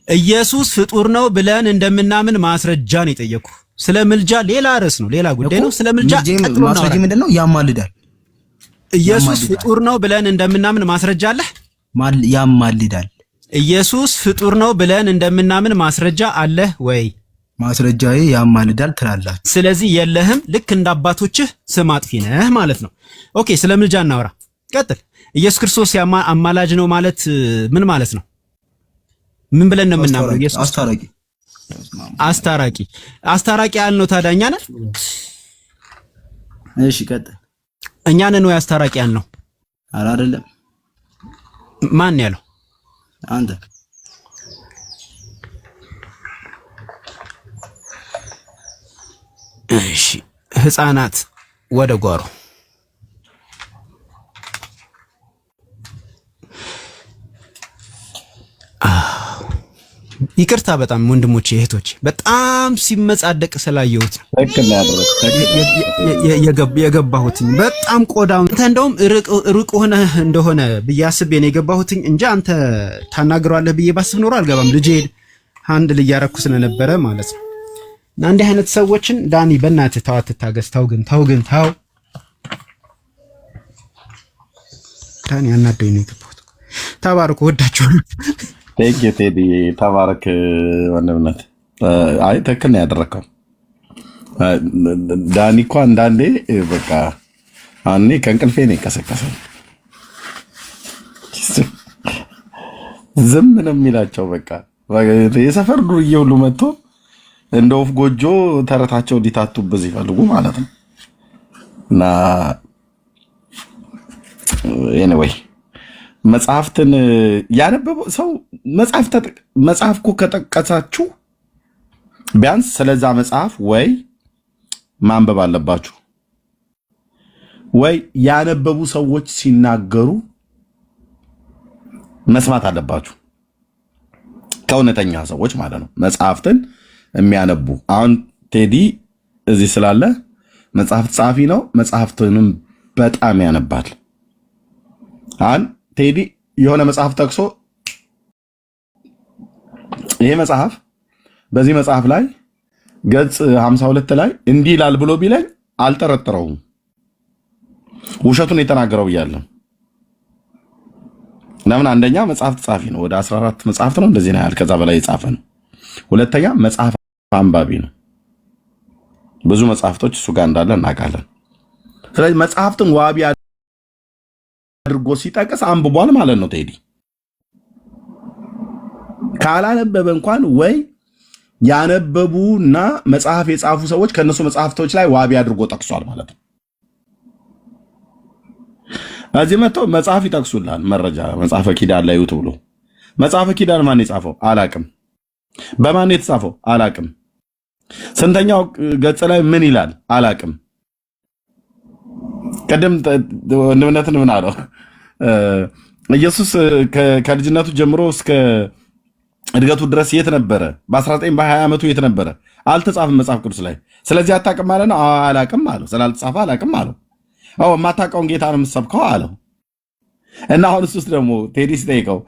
ኢየሱስ ፍጡር ነው ብለን እንደምናምን ማስረጃ ነው የጠየኩህ። ስለ ምልጃ ሌላ ርዕስ ነው፣ ሌላ ጉዳይ ነው። ስለ ምልጃ ማስረጃ ምንድነው? ያማልዳል። ኢየሱስ ፍጡር ነው ብለን እንደምናምን ማስረጃ አለህ? ያማልዳል። ኢየሱስ ፍጡር ነው ብለን እንደምናምን ማስረጃ አለህ ወይ? ማስረጃዬ ያማልዳል ትላላችሁ። ስለዚህ የለህም። ልክ እንደ አባቶችህ ስም አጥፊ ነህ ማለት ነው። ኦኬ፣ ስለ ምልጃ እናወራ። ቀጥል። ኢየሱስ ክርስቶስ አማላጅ ነው ማለት ምን ማለት ነው? ምን ብለን ነው የምናምነው? ኢየሱስ አስታራቂ ያልነው ታዲያ እኛ ነን? እሺ ቀጥል። እኛ ነን ወይ አስታራቂ ያልነው? ኧረ አይደለም። ማን ያለው? አንተ። እሺ ህፃናት ወደ ጓሮ። ይቅርታ በጣም ወንድሞቼ እህቶቼ፣ በጣም ሲመጻደቅ ስላየሁት የገባሁትኝ በጣም ቆዳው አንተ እንደውም ሩቅ ሆነ እንደሆነ ብዬ አስቤ ነው የገባሁትኝ እንጂ አንተ ታናግረዋለህ ብዬ ባስብ ኖሮ አልገባም። ልጄ አንድ ልያረኩ ስለነበረ ማለት ነው። እና እንዲህ አይነት ሰዎችን ዳኒ በእናትህ ተው፣ አትታገስ። ተው ዳኒ አናደኝ ነው የገባሁት። ተባረኩ፣ ወዳችኋለሁ። ቴዲ ተባረክ ወንድምነት። አይ ትክክል ነው ያደረከው ዳኒ እኮ አንዳንዴ በቃ እኔ ከእንቅልፌ ነው የቀሰቀሰኝ። ዝም ነው የሚላቸው በቃ የሰፈር ዱርዬ ሁሉ መጥቶ እንደ ወፍ ጎጆ ተረታቸው እንዲታቱብህ ይፈልጉ ማለት ነው። እና ኤኒዌይ መጽሐፍትን ያነበበው ሰው መጽሐፍ እኮ ከጠቀሳችሁ ቢያንስ ስለዛ መጽሐፍ ወይ ማንበብ አለባችሁ ወይ ያነበቡ ሰዎች ሲናገሩ መስማት አለባችሁ። ከእውነተኛ ሰዎች ማለት ነው። መጽሐፍትን የሚያነቡ አሁን ቴዲ እዚህ ስላለ መጽሐፍት ጸሐፊ ነው። መጽሐፍትንም በጣም ያነባል። ቴዲ የሆነ መጽሐፍ ጠቅሶ ይሄ መጽሐፍ በዚህ መጽሐፍ ላይ ገጽ 52 ላይ እንዲህ ይላል ብሎ ቢለኝ አልጠረጥረውም፣ ውሸቱን የተናገረው ብያለሁ። ለምን? አንደኛ መጽሐፍት ጸሐፊ ነው። ወደ 14 መጽሐፍት ነው እንደዚህ ነው ያህል ከዛ በላይ የጻፈ ነው። ሁለተኛ መጽሐፍ አንባቢ ነው። ብዙ መጽሐፍቶች እሱ ጋር እንዳለ እናውቃለን። ስለዚህ መጽሐፍትን ዋቢ አድርጎ ሲጠቅስ አንብቧል ማለት ነው። ቴዲ ካላነበበ እንኳን ወይ ያነበቡና መጽሐፍ የጻፉ ሰዎች ከነሱ መጽሐፍቶች ላይ ዋቢ አድርጎ ጠቅሷል ማለት ነው። እዚህ መጥተው መጽሐፍ ይጠቅሱልሃል። መረጃ መጽሐፈ ኪዳን ላይ ይውጡ ብሎ መጽሐፈ ኪዳን ማን የጻፈው አላቅም። በማን የተጻፈው አላቅም። ስንተኛው ገጽ ላይ ምን ይላል አላቅም። ቀደም ወንድምነትን ምን አለው ኢየሱስ ከልጅነቱ ጀምሮ እስከ እድገቱ ድረስ የት ነበረ? በ19 በ20 ዓመቱ የት ነበረ? አልተጻፈም መጽሐፍ ቅዱስ ላይ። ስለዚህ አታውቅም ማለት ነው? አላቅም አለው። ስላልተጻፈ አላቅም አለው። የማታውቀውን ጌታ ነው የምትሰብከው አለው። እና አሁን እሱስ ደግሞ ቴዲ ሲጠይቀው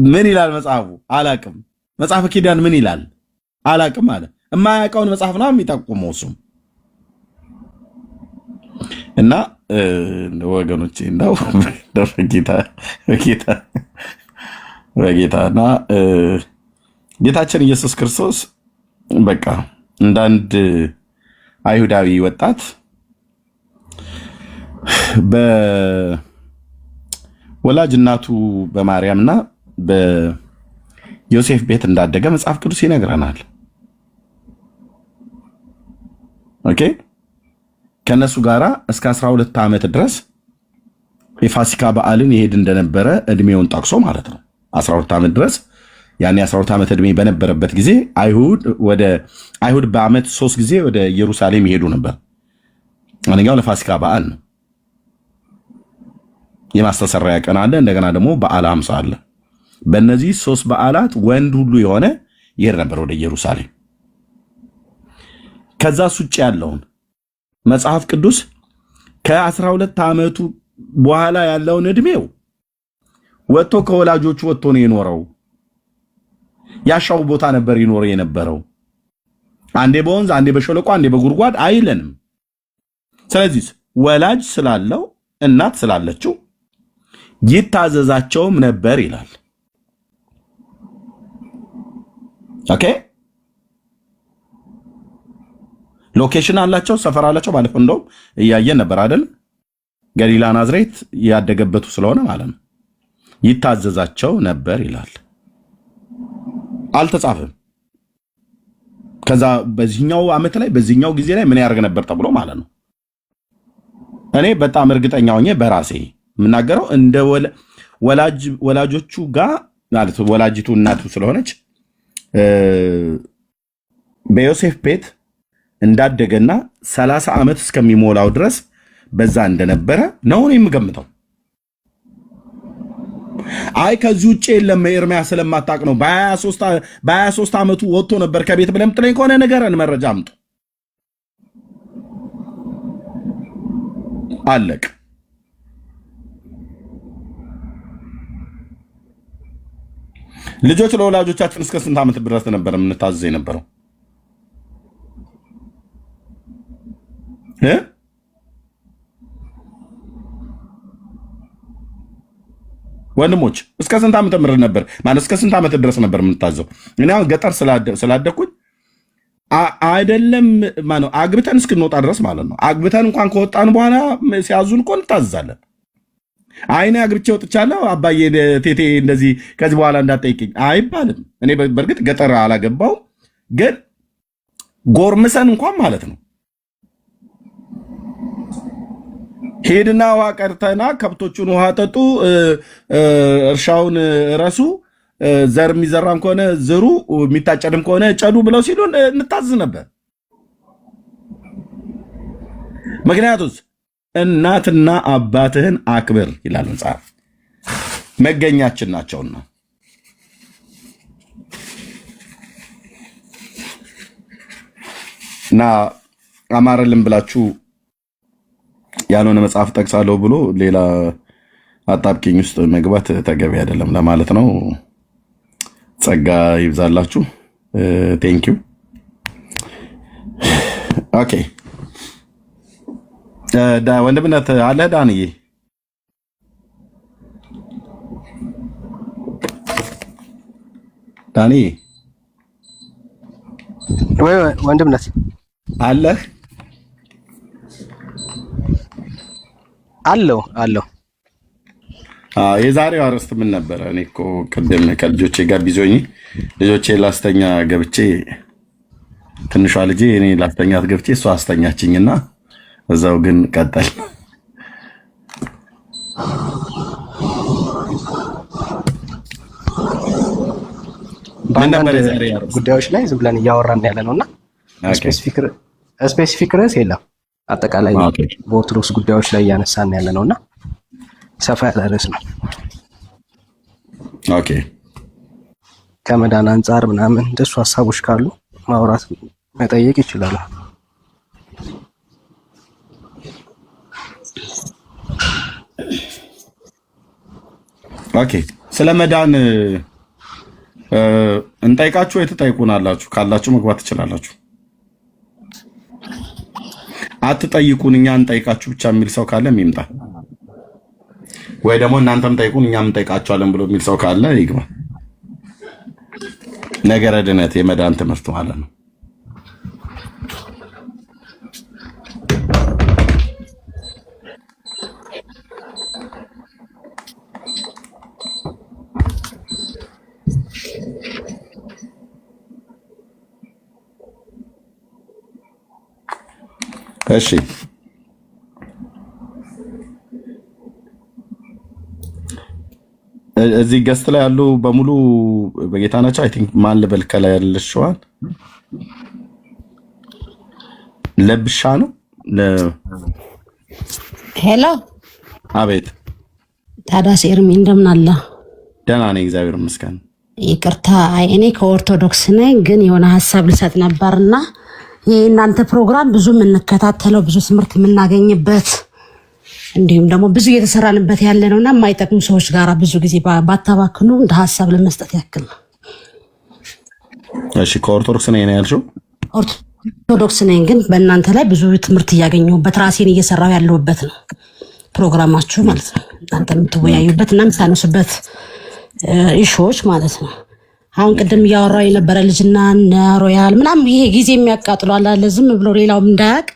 ምን ይላል መጽሐፉ? አላቅም። መጽሐፈ ኪዳን ምን ይላል? አላቅም አለ። የማያውቀውን መጽሐፍ ነው የሚጠቁመው እሱም። እና ወገኖቼ እንደው በጌታና ጌታችን ኢየሱስ ክርስቶስ በቃ እንዳንድ አይሁዳዊ ወጣት በወላጅ እናቱ በማርያምና በዮሴፍ ቤት እንዳደገ መጽሐፍ ቅዱስ ይነግረናል። ኦኬ ከነሱ ጋራ እስከ 12 ዓመት ድረስ የፋሲካ በዓልን ይሄድ እንደነበረ እድሜውን ጠቅሶ ማለት ነው። 12 ዓመት ድረስ ያኔ 12 ዓመት እድሜ በነበረበት ጊዜ አይሁድ በዓመት 3 ጊዜ ወደ ኢየሩሳሌም ይሄዱ ነበር። አንደኛው ለፋሲካ በዓል ነው። የማስተሰሪያ ቀን አለ፣ እንደገና ደግሞ በዓለ ሃምሳ አለ። በእነዚህ 3 በዓላት ወንድ ሁሉ የሆነ ይሄድ ነበር ወደ ኢየሩሳሌም። ከዛ ውጭ ያለውን መጽሐፍ ቅዱስ ከ12 ዓመቱ በኋላ ያለውን እድሜው ወጥቶ ከወላጆቹ ወጥቶ ነው የኖረው። ያሻው ቦታ ነበር ይኖር የነበረው። አንዴ በወንዝ አንዴ በሸለቆ አንዴ በጉድጓድ አይለንም። ስለዚህ ወላጅ ስላለው እናት ስላለችው ይታዘዛቸውም ነበር ይላል። ኦኬ ሎኬሽን አላቸው፣ ሰፈር አላቸው። ባለፈው እንደውም እያየን ነበር አይደል? ገሊላ ናዝሬት ያደገበቱ ስለሆነ ማለት ነው። ይታዘዛቸው ነበር ይላል። አልተጻፈም። ከዛ በዚህኛው ዓመት ላይ በዚህኛው ጊዜ ላይ ምን ያደርግ ነበር ተብሎ ማለት ነው። እኔ በጣም እርግጠኛ ሆኜ በራሴ የምናገረው እንደ ወላጆቹ ጋር ማለት ወላጅቱ እናቱ ስለሆነች በዮሴፍ ቤት እንዳደገና 30 ዓመት እስከሚሞላው ድረስ በዛ እንደነበረ ነው የምገምተው። አይ ከዚህ ውጭ የለም ኤርሚያስ ስለማታውቅ ነው በ23 ዓመቱ ወጥቶ ነበር ከቤት ብለህ የምትለኝ ከሆነ ንገረን፣ መረጃ አምጡ። አለቅ ልጆች ለወላጆቻችን እስከ ስንት ዓመት ድረስ ነበር የምንታዘዝ የነበረው? ወንድሞች እስከ ስንት ዓመት ነበር ማለት እስከ ስንት ዓመት ድረስ ነበር የምንታዘው? እኔ አሁን ገጠር ስላደኩኝ አይደለም ማለት አግብተን እስክንወጣ ድረስ ማለት ነው። አግብተን እንኳን ከወጣን በኋላ ሲያዙን እኮ እንታዘዛለን። አይኔ አግብቼ ወጥቻለሁ አባዬ ቴቴ እንደዚህ ከዚህ በኋላ እንዳትጠይቅኝ አይባልም። እኔ በእርግጥ ገጠር አላገባው፣ ግን ጎርምሰን እንኳን ማለት ነው ሄድና ውሃ ቀርተና ከብቶቹን ውሃ ጠጡ፣ እርሻውን ረሱ፣ ዘር የሚዘራም ከሆነ ዝሩ፣ የሚታጨድም ከሆነ ጨዱ ብለው ሲሉን እንታዘዝ ነበር። ምክንያቱም እናትና አባትህን አክብር ይላል መጽሐፍ፣ መገኛችን ናቸውና። እና አማረልን ብላችሁ ያልሆነ መጽሐፍ ጠቅሳለሁ ብሎ ሌላ አጣብቂኝ ውስጥ መግባት ተገቢ አይደለም ለማለት ነው። ጸጋ ይብዛላችሁ። ቴንኪው። ኦኬ ወንድምነት አለ ዳንዬ? ዳኒ ወይ ወንድምነት አለህ? አለው። የዛሬው አርዕስት ምን ነበረ? እኔ እኮ ቅድም ከልጆቼ ጋር ቢዞኝ ልጆቼ ላስተኛ ገብቼ ትንሿ ልጄ እኔ ላስተኛት ገብቼ እሷ አስተኛችኝና እዛው ግን ቀጠል ጉዳዮች ላይ ዝም ብለን እያወራን ያለ ነውና ስፔሲፊክ ርዕስ የለም። አጠቃላይ በኦርቶዶክስ ጉዳዮች ላይ እያነሳን ያለ ነውና ሰፋ ያለ ርዕስ ነው። ኦኬ ከመዳን አንጻር ምናምን እንደሱ ሀሳቦች ካሉ ማውራት መጠየቅ ይችላሉ። ኦኬ ስለ መዳን እንጠይቃችሁ ወይ ትጠይቁናላችሁ? ካላችሁ መግባት ትችላላችሁ። አትጠይቁን እኛ እንጠይቃችሁ ብቻ የሚል ሰው ካለ ይምጣ፣ ወይ ደግሞ እናንተም ጠይቁን እኛም እንጠይቃችኋለን ብሎ የሚል ሰው ካለ ይግባ። ነገረ ድነት የመዳን ትምህርት ማለት ነው። እሺ እዚህ ገስት ላይ ያሉ በሙሉ በጌታ ናቸው። አይ ቲንክ ማን ልበል ከላይ ያለሽዋል ለብሻ ነው ሄሎ አቤት ታዳስ ኤርሚ እንደምን አለ? ደህና ነኝ እግዚአብሔር ይመስገን። ይቅርታ እኔ ከኦርቶዶክስ ነኝ፣ ግን የሆነ ሀሳብ ልሰጥ ነበርና የእናንተ ፕሮግራም ብዙ የምንከታተለው ብዙ ትምህርት የምናገኝበት እንዲሁም ደግሞ ብዙ እየተሰራንበት ያለ ነውና የማይጠቅሙ ሰዎች ጋር ብዙ ጊዜ ባታባክኑ እንደ ሀሳብ ለመስጠት ያክል ነው። እሺ ከኦርቶዶክስ ነኝ ነው ያልሽው? ኦርቶዶክስ ነኝ፣ ግን በእናንተ ላይ ብዙ ትምህርት እያገኘሁበት ራሴን እየሰራሁ ያለሁበት ነው ፕሮግራማችሁ ማለት ነው። እናንተ የምትወያዩበት እና የምታነሱበት ኢሹዎች ማለት ነው። አሁን ቅድም እያወራው የነበረ ልጅና ሮያል ምናምን ይሄ ጊዜ የሚያቃጥሉ አለ ዝም ብሎ ሌላውም እንዳያቅ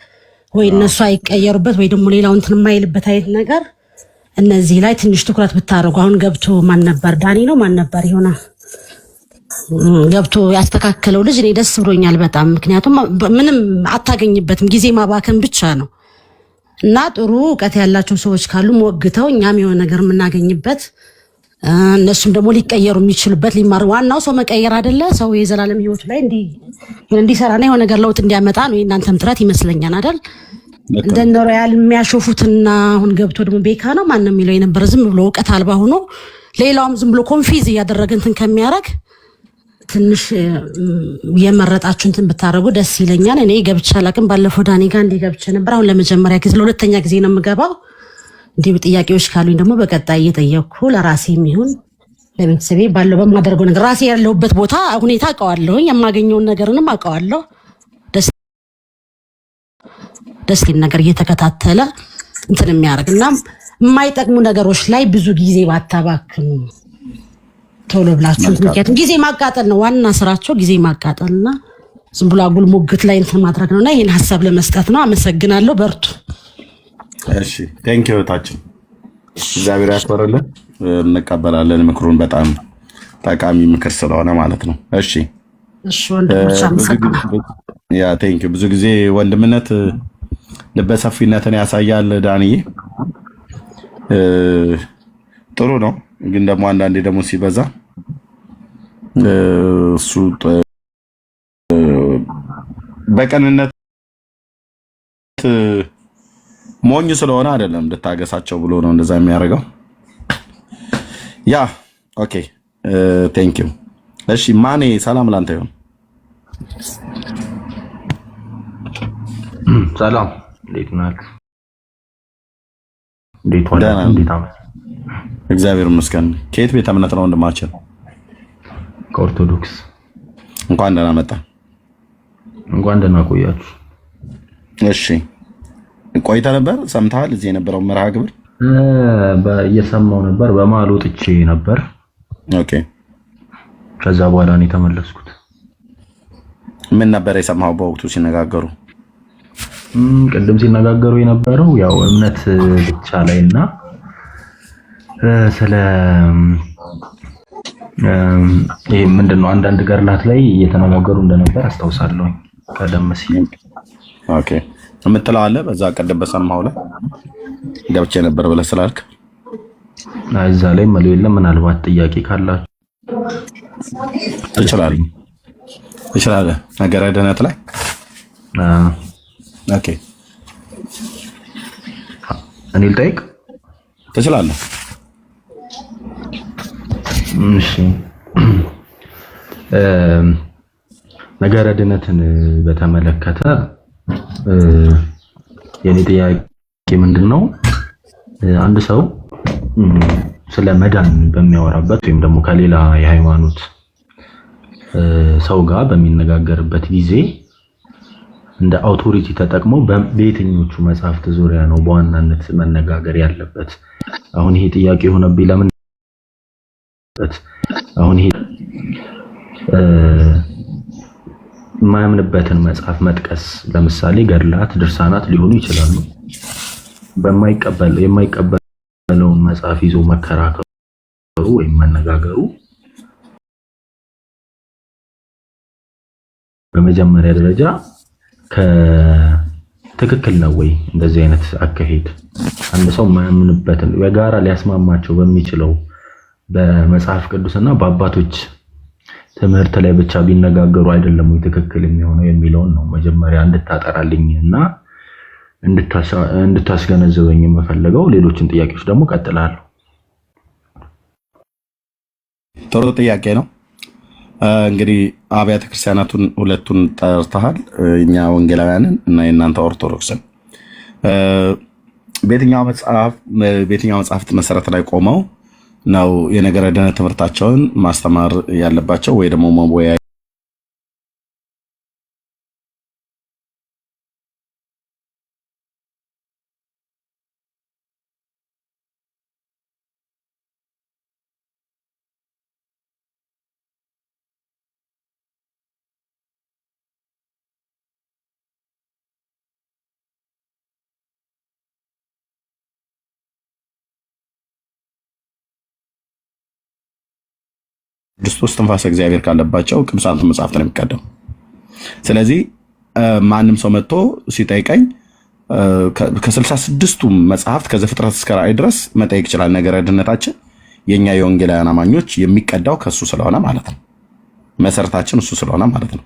ወይ እነሱ አይቀየሩበት ወይ ደግሞ ሌላው እንትን የማይልበት አይነት ነገር እነዚህ ላይ ትንሽ ትኩረት ብታደርጉ። አሁን ገብቶ ማን ነበር ዳኒ ነው ማን ነበር ይሆና ገብቶ ያስተካከለው ልጅ እኔ ደስ ብሎኛል በጣም። ምክንያቱም ምንም አታገኝበትም ጊዜ ማባከን ብቻ ነው እና ጥሩ እውቀት ያላቸው ሰዎች ካሉ ሞግተው እኛም የሆነ ነገር የምናገኝበት እነሱም ደግሞ ሊቀየሩ የሚችሉበት ሊማር ዋናው ሰው መቀየር አይደለ? ሰው የዘላለም ህይወት ላይ እንዲሰራና የሆነ ነገር ለውጥ እንዲያመጣ ነው የእናንተም ጥረት ይመስለኛል አይደል? እንደነ ሮያል የሚያሾፉትና አሁን ገብቶ ደግሞ ቤካ ነው ማን ነው የሚለው የነበረ ዝም ብሎ እውቀት አልባ ሆኖ ሌላውም ዝም ብሎ ኮንፊዝ እያደረገ እንትን ከሚያደርግ ትንሽ የመረጣችሁ እንትን ብታደርጉ ደስ ይለኛል። እኔ ገብቼ አላውቅም። ባለፈው ዳኒ ጋር እንዲህ ገብቼ ነበር። አሁን ለመጀመሪያ ጊዜ ለሁለተኛ ጊዜ ነው የምገባው። እንዲህ ጥያቄዎች ካሉኝ ደግሞ በቀጣይ እየጠየቅኩ ለራሴም ይሁን ለቤተሰቤ ባለው በማደርገው ነገር ራሴ ያለሁበት ቦታ ሁኔታ አውቀዋለሁ፣ የማገኘውን ነገርንም አውቀዋለሁ። ደስ ይል ነገር እየተከታተለ እንትን የሚያደርግና የማይጠቅሙ ነገሮች ላይ ብዙ ጊዜ ባታባክኑ ቶሎ ብላችሁ። ምክንያቱም ጊዜ ማቃጠል ነው ዋና ስራቸው፣ ጊዜ ማቃጠልና ዝም ብሎ አጉል ሙግት ላይ እንትን ማድረግ ነውና ይሄን ሐሳብ ለመስጠት ነው። አመሰግናለሁ። በርቱ። እሺ ቴንክ ዩ ታችን እግዚአብሔር ያክብርልን። እንቀበላለን ምክሩን፣ በጣም ጠቃሚ ምክር ስለሆነ ማለት ነው። እሺ ወንድሞች አመሰግናለሁ። ያ ቴንክ ዩ። ብዙ ጊዜ ወንድምነት ልበሰፊነትን ያሳያል ዳንዬ፣ ጥሩ ነው። ግን ደግሞ አንዳንዴ ደግሞ ሲበዛ እሱ በቀንነት ሞኝ ስለሆነ አይደለም እንድታገሳቸው ብሎ ነው እንደዛ የሚያደርገው። ያ ኦኬ ቴንክ ዩ። እሺ ማኔ ሰላም ላንተ ይሁን። ሰላም እንዴት ናችሁ? እንዴት ዋላችሁ? እንዴት አመ እግዚአብሔር ይመስገን። ከየት ቤተ እምነት ነው ወንድማችን? ከኦርቶዶክስ። እንኳን ደህና መጣ። እንኳን ደህና ቆያችሁ። እሺ ቆይታ ነበር? ሰምተሃል? እዚህ የነበረው መርሃ ግብር እየሰማሁ ነበር። በመሀል ወጥቼ ነበር። ኦኬ። ከዛ በኋላ ነው የተመለስኩት። ምን ነበር የሰማኸው በወቅቱ ሲነጋገሩ? ቅድም ሲነጋገሩ የነበረው ያው እምነት ብቻ ላይና ስለ ይሄ ምንድነው አንዳንድ ገርላት ላይ እየተነጋገሩ እንደነበር አስታውሳለሁ ቀደም ሲል። ኦኬ የምትለው አለ በዛ ቀደም በሰማኸው ላይ ገብቼ ነበር ብለህ ስላልክ እዛ ላይ መለው የለም። ምናልባት ጥያቄ ካላችሁ ትችላለህ። ነገረ ድህነት ላይ ኦኬ እኔ ልጠይቅ ትችላለህ? እሺ ነገረ ድህነትን በተመለከተ የኔ ጥያቄ ምንድነው አንድ ሰው ስለ መዳን በሚያወራበት ወይም ደግሞ ከሌላ የሃይማኖት ሰው ጋር በሚነጋገርበት ጊዜ እንደ አውቶሪቲ ተጠቅሞ በየትኞቹ መጽሐፍት ዙሪያ ነው በዋናነት መነጋገር ያለበት? አሁን ይሄ ጥያቄ ሆነብኝ። ለምን አሁን ይሄ የማያምንበትን መጽሐፍ መጥቀስ ለምሳሌ ገድላት፣ ድርሳናት ሊሆኑ ይችላሉ። የማይቀበለውን መጽሐፍ ይዞ መከራከሩ ወይም መነጋገሩ በመጀመሪያ ደረጃ ትክክል ነው ወይ? እንደዚህ አይነት አካሄድ አንድ ሰው የማያምንበትን በጋራ ሊያስማማቸው በሚችለው በመጽሐፍ ቅዱስና በአባቶች ትምህርት ላይ ብቻ ቢነጋገሩ አይደለም ወይ ትክክል የሚሆነው የሚለውን ነው መጀመሪያ እንድታጠራልኝና እንድታስገነዝበኝ የምፈልገው። ሌሎችን ጥያቄዎች ደግሞ ቀጥላለሁ። ጥሩ ጥያቄ ነው። እንግዲህ አብያተ ክርስቲያናቱን ሁለቱን ጠርተሃል፣ እኛ ወንጌላውያንን እና የእናንተ ኦርቶዶክስን። በየትኛው መጽሐፍት መሰረት ላይ ቆመው ነው የነገረ ድህነት ትምህርታቸውን ማስተማር ያለባቸው ወይ ደግሞ መወያየት? ክርስቶስ ትንፋሰ እግዚአብሔር ካለባቸው ቅዱሳት መጽሐፍት ነው የሚቀደም። ስለዚህ ማንም ሰው መጥቶ ሲጠይቀኝ ከ66ቱ መጽሐፍት ከዘፍጥረት እስከ ራእይ ድረስ መጠየቅ ይችላል። ነገረ ድህነታችን የኛ የወንጌላውያን አማኞች የሚቀዳው ከሱ ስለሆነ ማለት ነው። መሰረታችን እሱ ስለሆነ ማለት ነው።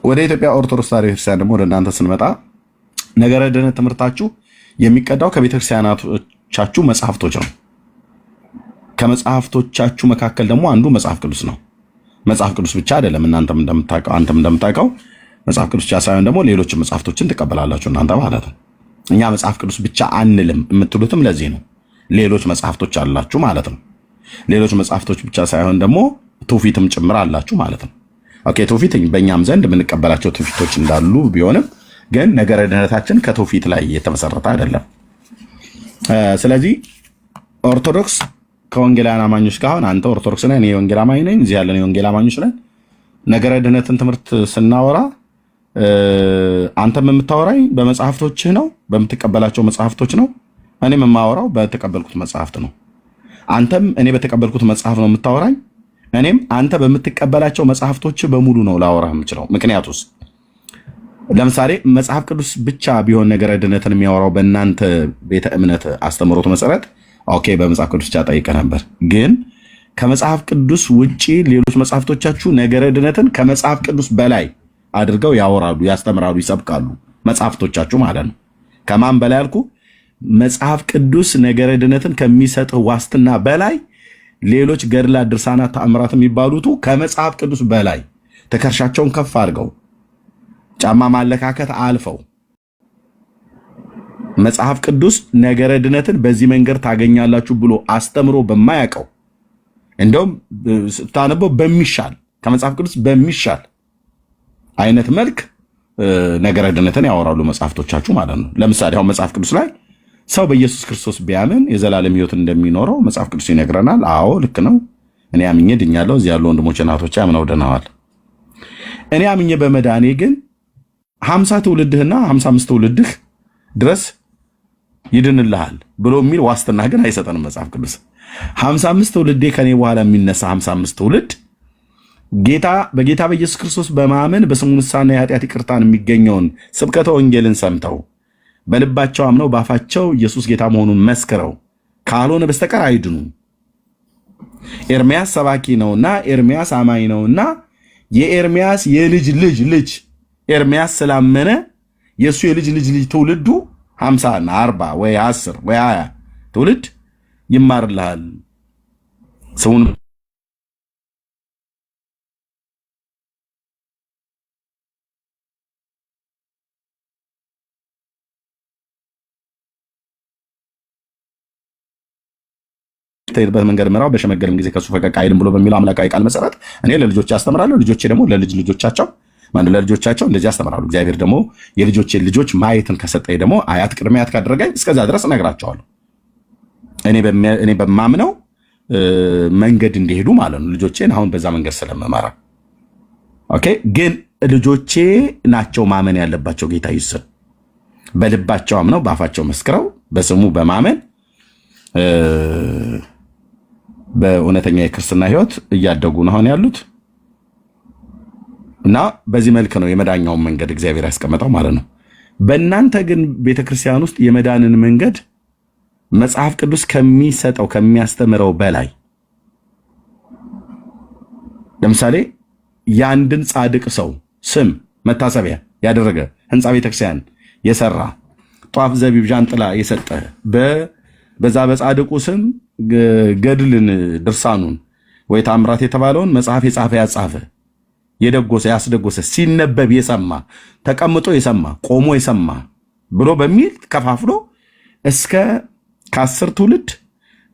ወደ ኢትዮጵያ ኦርቶዶክስ ተዋሕዶ ቤተክርስቲያን ደግሞ ወደ እናንተ ስንመጣ ነገረ ድህነት ትምህርታችሁ የሚቀዳው ከቤተክርስቲያናቶቻችሁ መጽሐፍቶች ነው። ከመጽሐፍቶቻችሁ መካከል ደግሞ አንዱ መጽሐፍ ቅዱስ ነው። መጽሐፍ ቅዱስ ብቻ አይደለም፣ አንተም እንደምታውቀው መጽሐፍ ቅዱስ ብቻ ሳይሆን ደግሞ ሌሎች መጽሐፍቶችን ትቀበላላችሁ እናንተ ማለት ነው። እኛ መጽሐፍ ቅዱስ ብቻ አንልም የምትሉትም ለዚህ ነው። ሌሎች መጽሐፍቶች አላችሁ ማለት ነው። ሌሎች መጽሐፍቶች ብቻ ሳይሆን ደግሞ ትውፊትም ጭምር አላችሁ ማለት ነው። ኦኬ፣ ትውፊት በእኛም ዘንድ የምንቀበላቸው ትውፊቶች እንዳሉ ቢሆንም ግን ነገረ ድህነታችን ከትውፊት ላይ የተመሰረተ አይደለም። ስለዚህ ኦርቶዶክስ ከወንጌላውያን አማኞች ጋር አሁን አንተ ኦርቶዶክስ ነህ፣ እኔ የወንጌል አማኝ ነኝ፣ እዚህ ያለን የወንጌል አማኞች ነን። ነገረ ድህነትን ትምህርት ስናወራ አንተም የምታወራኝ በመጽሐፍቶችህ ነው፣ በምትቀበላቸው መጽሐፍቶች ነው። እኔም የማወራው በተቀበልኩት መጽሐፍት ነው። አንተም እኔ በተቀበልኩት መጽሐፍ ነው የምታወራኝ፣ እኔም አንተ በምትቀበላቸው መጽሐፍቶች በሙሉ ነው ላወራህ የምችለው። ምክንያቱስ ለምሳሌ መጽሐፍ ቅዱስ ብቻ ቢሆን ነገረ ድህነትን የሚያወራው በእናንተ ቤተ እምነት አስተምህሮት መሰረት ኦኬ በመጽሐፍ ቅዱስ ብቻ ጠይቀህ ነበር። ግን ከመጽሐፍ ቅዱስ ውጪ ሌሎች መጽሐፍቶቻችሁ ነገረ ድህነትን ከመጽሐፍ ቅዱስ በላይ አድርገው ያወራሉ፣ ያስተምራሉ፣ ይሰብካሉ። መጽሐፍቶቻችሁ ማለት ነው። ከማን በላይ አልኩ? መጽሐፍ ቅዱስ ነገረ ድህነትን ከሚሰጥህ ዋስትና በላይ ሌሎች ገድላት፣ ድርሳናት፣ ተአምራት የሚባሉቱ ከመጽሐፍ ቅዱስ በላይ ትከሻቸውን ከፍ አድርገው ጫማ ማለካከት አልፈው መጽሐፍ ቅዱስ ነገረ ድነትን በዚህ መንገድ ታገኛላችሁ ብሎ አስተምሮ በማያውቀው እንደውም ታነበው በሚሻል ከመጽሐፍ ቅዱስ በሚሻል አይነት መልክ ነገረ ድነትን ያወራሉ መጽሐፍቶቻችሁ ማለት ነው። ለምሳሌ አሁን መጽሐፍ ቅዱስ ላይ ሰው በኢየሱስ ክርስቶስ ቢያምን የዘላለም ሕይወት እንደሚኖረው መጽሐፍ ቅዱስ ይነግረናል። አዎ ልክ ነው። እኔ አምኜ ድኛለሁ። እዚህ ያሉ ወንድሞችና እህቶቼ አምነው ድነዋል። እኔ አምኜ በመዳኔ ግን 50 ትውልድህና 55 ትውልድህ ድረስ ይድንልሃል ብሎ የሚል ዋስትና ግን አይሰጠንም መጽሐፍ ቅዱስ። 55 ትውልዴ ከኔ በኋላ የሚነሳ 55 ትውልድ በጌታ በኢየሱስ ክርስቶስ በማመን በስሙ ንስሐና የኃጢአት ይቅርታን የሚገኘውን ስብከተ ወንጌልን ሰምተው በልባቸው አምነው በአፋቸው ኢየሱስ ጌታ መሆኑን መስክረው ካልሆነ በስተቀር አይድኑም። ኤርሚያስ ሰባኪ ነውና ኤርሚያስ አማኝ ነውና የኤርሚያስ የልጅ ልጅ ኤርሚያስ ስላመነ የሱ የልጅ ልጅ ትውልዱ 50 እና 40 ወይ 10 ወይ 20 ትውልድ ይማርልሃል ስሙን ተይርበት መንገድ ምራው በሸመገልም ጊዜ ከሱ ፈቀቅ አይልም ብሎ በሚለው አምላካዊ ቃል መሰረት እኔ ለልጆቼ አስተምራለሁ፣ ልጆቼ ደግሞ ለልጆቻቸው እንደዚህ ያስተምራሉ። እግዚአብሔር ደግሞ የልጆቼን ልጆች ማየትን ከሰጠኝ ደግሞ አያት ቅድመ አያት ካደረገኝ እስከዛ ድረስ እነግራቸዋለሁ። እኔ በማምነው መንገድ እንዲሄዱ ማለት ነው። ልጆቼን አሁን በዛ መንገድ ስለመማራ ኦኬ። ግን ልጆቼ ናቸው ማመን ያለባቸው ጌታ ይስል በልባቸው አምነው በአፋቸው መስክረው በስሙ በማመን በእውነተኛ የክርስትና ሕይወት እያደጉ ነው አሁን ያሉት እና በዚህ መልክ ነው የመዳኛውን መንገድ እግዚአብሔር ያስቀመጠው ማለት ነው። በእናንተ ግን ቤተክርስቲያን ውስጥ የመዳንን መንገድ መጽሐፍ ቅዱስ ከሚሰጠው ከሚያስተምረው በላይ ለምሳሌ የአንድን ጻድቅ ሰው ስም መታሰቢያ ያደረገ ህንፃ ቤተክርስቲያን የሰራ ጧፍ ዘቢብ ዣንጥላ የሰጠ በዛ በጻድቁ ስም ገድልን ድርሳኑን ወይ ታምራት የተባለውን መጽሐፍ የጻፈ ያጻፈ የደጎሰ ያስደጎሰ ሲነበብ የሰማ ተቀምጦ የሰማ ቆሞ የሰማ ብሎ በሚል ከፋፍሎ እስከ ከ10 ትውልድ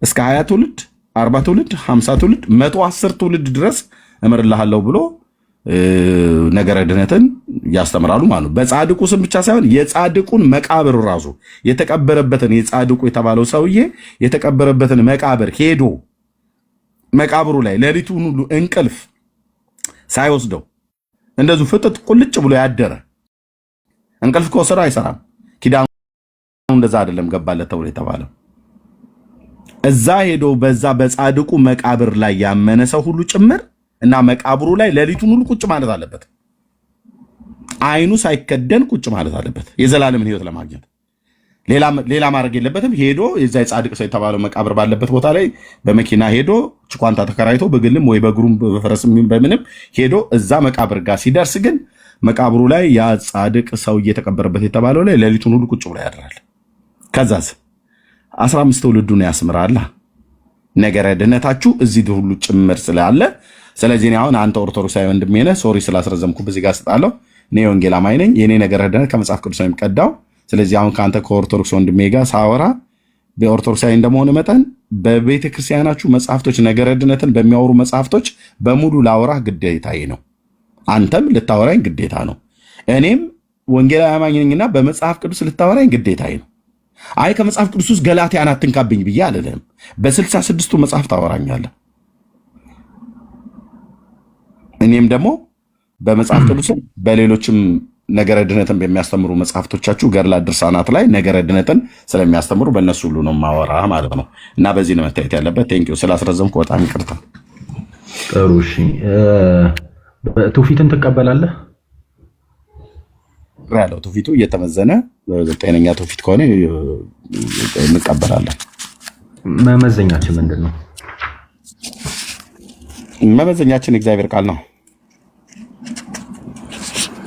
እስከ 20 ትውልድ 40 ትውልድ 50 ትውልድ 110 ትውልድ ድረስ እምርልሃለሁ ብሎ ነገረ ድነትን ያስተምራሉ ማለት ነው። በጻድቁ ስም ብቻ ሳይሆን የጻድቁን መቃብር ራሱ የተቀበረበትን የጻድቁ የተባለው ሰውዬ የተቀበረበትን መቃብር ሄዶ መቃብሩ ላይ ሌሊቱን ሁሉ እንቅልፍ ሳይወስደው እንደዚሁ ፍጥጥ ቁልጭ ብሎ ያደረ እንቅልፍ ከወሰደው አይሰራም። ኪዳኑ እንደዛ አይደለም ገባለት ተብሎ የተባለው እዛ ሄዶ በዛ በጻድቁ መቃብር ላይ ያመነ ሰው ሁሉ ጭምር እና መቃብሩ ላይ ሌሊቱን ሁሉ ቁጭ ማለት አለበት። አይኑ ሳይከደን ቁጭ ማለት አለበት የዘላለምን ሕይወት ለማግኘት። ሌላ ማድረግ የለበትም። ሄዶ የዛ የጻድቅ ሰው የተባለው መቃብር ባለበት ቦታ ላይ በመኪና ሄዶ ችኳንታ ተከራይቶ በግልም ወይ በእግሩም በፈረስም በምንም ሄዶ እዛ መቃብር ጋር ሲደርስ ግን መቃብሩ ላይ ያ ጻድቅ ሰው እየተቀበረበት የተባለው ላይ ሌሊቱን ሁሉ ቁጭ ብሎ ያድራል። ከዛስ 15 ትውልዱን ያስምራል። ነገረ ድነታችሁ እዚህ ሁሉ ጭምር ስላለ ስለዚህ አሁን አንተ ኦርቶዶክሳዊ ወንድሜ ነህ፣ ሶሪ ስላስረዘምኩ በዚህ ጋር ስጣለሁ። እኔ ወንጌል አማኝ ነኝ። የኔ ነገረ ድነት ከመጽሐፍ ቅዱስ ነው የሚቀዳው። ስለዚህ አሁን ከአንተ ከኦርቶዶክስ ወንድሜ ጋር ሳወራ በኦርቶዶክሳዊ እንደመሆነ መጠን በቤተ ክርስቲያናችሁ መጽሐፍቶች ነገረ ድነትን በሚያወሩ መጽሐፍቶች በሙሉ ላወራህ ግዴታዬ ነው። አንተም ልታወራኝ ግዴታ ነው። እኔም ወንጌላዊ አማኝ ነኝና በመጽሐፍ ቅዱስ ልታወራኝ ግዴታዬ ነው። አይ ከመጽሐፍ ቅዱስ ውስጥ ገላትያን አትንካብኝ ብዬ አልልህም። በ66ቱ መጽሐፍ ታወራኛለህ። እኔም ደግሞ በመጽሐፍ ቅዱስ በሌሎችም ነገረ ድነትን በሚያስተምሩ መጽሐፍቶቻችሁ ገድላት ድርሳናት ላይ ነገረ ድነትን ስለሚያስተምሩ በእነሱ ሁሉ ነው ማወራ ማለት ነው። እና በዚህ ነው መታየት ያለበት። ቴንኪው ስላስረዘምኩ በጣም ይቅርታ። ጥሩ እሺ። ትውፊትን ትቀበላለህ? ያለው ትውፊቱ እየተመዘነ ጤነኛ ትውፊት ከሆነ እንቀበላለን። መመዘኛችን ምንድን ነው? መመዘኛችን እግዚአብሔር ቃል ነው።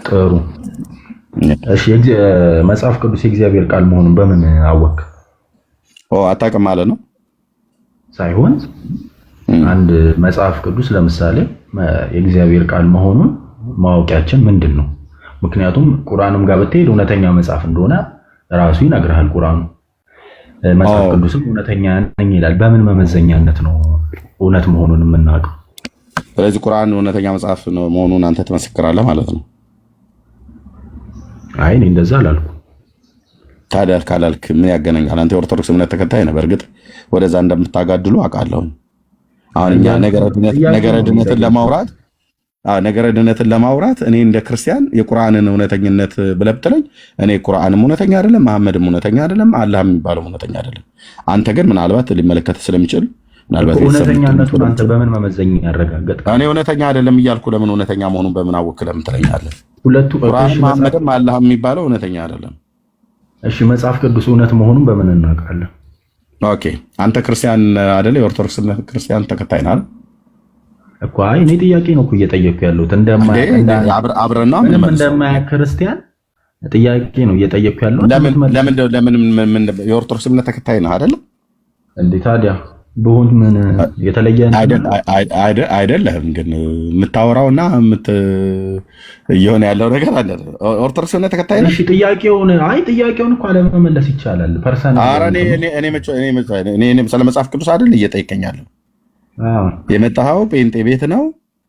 ጥሩ እሺ። መጽሐፍ ቅዱስ የእግዚአብሔር ቃል መሆኑን በምን አወቅ? አታውቅም ማለት ነው ሳይሆን አንድ መጽሐፍ ቅዱስ ለምሳሌ የእግዚአብሔር ቃል መሆኑን ማወቂያችን ምንድን ነው? ምክንያቱም ቁርአንም ጋር ብትሄድ እውነተኛ መጽሐፍ እንደሆነ ራሱ ይነግርሃል ቁርአኑ። መጽሐፍ ቅዱስም እውነተኛ ነኝ ይላል። በምን መመዘኛነት ነው እውነት መሆኑን የምናውቀው? ስለዚህ ቁርአን እውነተኛ መጽሐፍ መሆኑን አንተ ትመሰክራለህ ማለት ነው? አይ እኔ እንደዛ አላልኩም። ታዲያ ካላልክ ምን ያገናኛል? አንተ የኦርቶዶክስ እምነት ተከታይ ነህ። በእርግጥ ወደዛ እንደምታጋድሉ አውቃለሁ። አሁን እኛ ነገረ ድነትን ለማውራት እኔ እንደ ክርስቲያን የቁርአንን እውነተኝነት ብለህ ብትለኝ እኔ ቁርአንም እውነተኛ አይደለም፣ መሐመድም እውነተኛ አይደለም፣ አላህ የሚባለው እውነተኛ አይደለም። አንተ ግን ምናልባት ሊመለከት ስለሚችል ምናልባት እውነተኛነቱን አንተ በምን መመዘኛ ያረጋግጥ? እኔ እውነተኛ አይደለም እያልኩ ለምን እውነተኛ መሆኑን በምን አወቅህ ለምን ትለኛለህ? ሁለቱ ቁርአን መሐመድም አላህ የሚባለው እውነተኛ አይደለም። እሺ መጽሐፍ ቅዱስ እውነት መሆኑን በምን እናውቃለን? ኦኬ አንተ ክርስቲያን አይደለ? የኦርቶዶክስ ክርስቲያን ተከታይ ነህ እኮ። አይ እኔ ጥያቄ ነው እኮ እየጠየኩ ያለሁት። አብረን ነው እንደማያውቅ ክርስቲያን ጥያቄ ነው እየጠየኩ ያለሁት። ለምን የኦርቶዶክስ እምነት ተከታይ ነህ አይደለ እንዴ? ታዲያ በሆን ምን የተለየ አይደለም። ግን የምታወራውና እየሆነ ያለው ነገር አለ። ኦርቶዶክስ እምነት ተከታይ ነህ? እሺ ጥያቄውን እኮ አለመመለስ ይቻላል። ፐርሰናል እኔ ስለ መጽሐፍ ቅዱስ አይደል እየጠየቀኛለሁ። የመጣኸው ጴንጤ ቤት ነው፣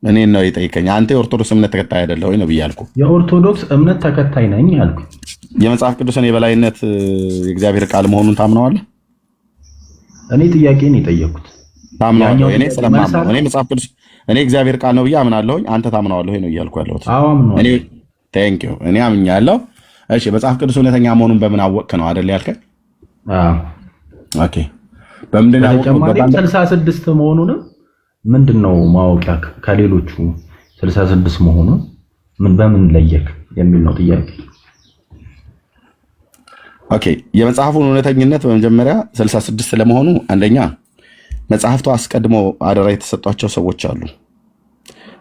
እኔን ነው የጠየቀኝ። አንተ የኦርቶዶክስ እምነት ተከታይ አይደለህ ወይ ነው ብያለሁ። የኦርቶዶክስ እምነት ተከታይ ነኝ አልኩ። የመጽሐፍ ቅዱስን የበላይነት የእግዚአብሔር ቃል መሆኑን ታምነዋለህ? እኔ ጥያቄን የጠየኩት ታምነዋለህ? እኔ ስለማምነው እኔ መጽሐፍ ቅዱስ እኔ እግዚአብሔር ቃል ነው ብዬ አምናለሁኝ። አንተ ታምነዋለህ ወይ ነው እያልኩ ያለሁት። አዎ አምነዋለሁ። ቴንክ ዩ እኔ አምኛለሁ። እሺ መጽሐፍ ቅዱስ እውነተኛ መሆኑን በምን አወቅህ ነው አይደል ያልከኝ? አዎ ኦኬ። በምንድን ነው ተጨማሪ 66 መሆኑንም ምንድነው ማወቂያ ከሌሎቹ 66 መሆኑን በምን ለየክ የሚል ነው ጥያቄ። ኦኬ የመጽሐፉን እውነተኝነት በመጀመሪያ 66 ለመሆኑ አንደኛ መጽሐፍቱ አስቀድሞ አደራ የተሰጧቸው ሰዎች አሉ።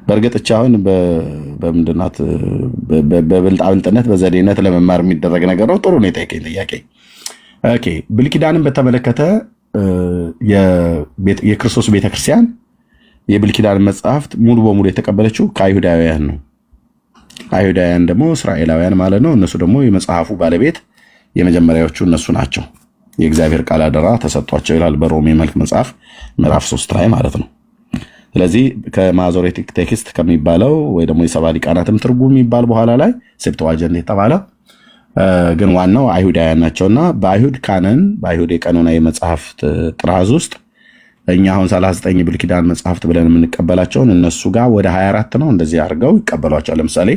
በእርግጥ አሁን በምንድናት በብልጣብልጥነት በዘዴነት ለመማር የሚደረግ ነገር ነው። ጥሩ ነው የጠየቀኝ ጥያቄ። ኦኬ ብሉይ ኪዳንን በተመለከተ የክርስቶስ ቤተክርስቲያን የብሉይ ኪዳን መጽሐፍት ሙሉ በሙሉ የተቀበለችው ከአይሁዳውያን ነው። አይሁዳውያን ደግሞ እስራኤላውያን ማለት ነው። እነሱ ደግሞ የመጽሐፉ ባለቤት የመጀመሪያዎቹ እነሱ ናቸው። የእግዚአብሔር ቃል አደራ ተሰጥቷቸው ይላል በሮሜ መልክ መጽሐፍ ምዕራፍ 3 ላይ ማለት ነው። ስለዚህ ከማዞሬቲክ ቴክስት ከሚባለው ወይ ደግሞ የሰባ ሊቃናትም ትርጉም የሚባል በኋላ ላይ ሴፕትዋጀንት የተባለ ግን ዋናው አይሁዳውያን ናቸውና በአይሁድ ካነን በአይሁድ የቀኖና የመጽሐፍት ጥራዝ ውስጥ እኛ አሁን 39 ብሉይ ኪዳን መጽሐፍት ብለን የምንቀበላቸውን እነሱ ጋር ወደ 24 ነው እንደዚህ አድርገው ይቀበሏቸዋል። ለምሳሌ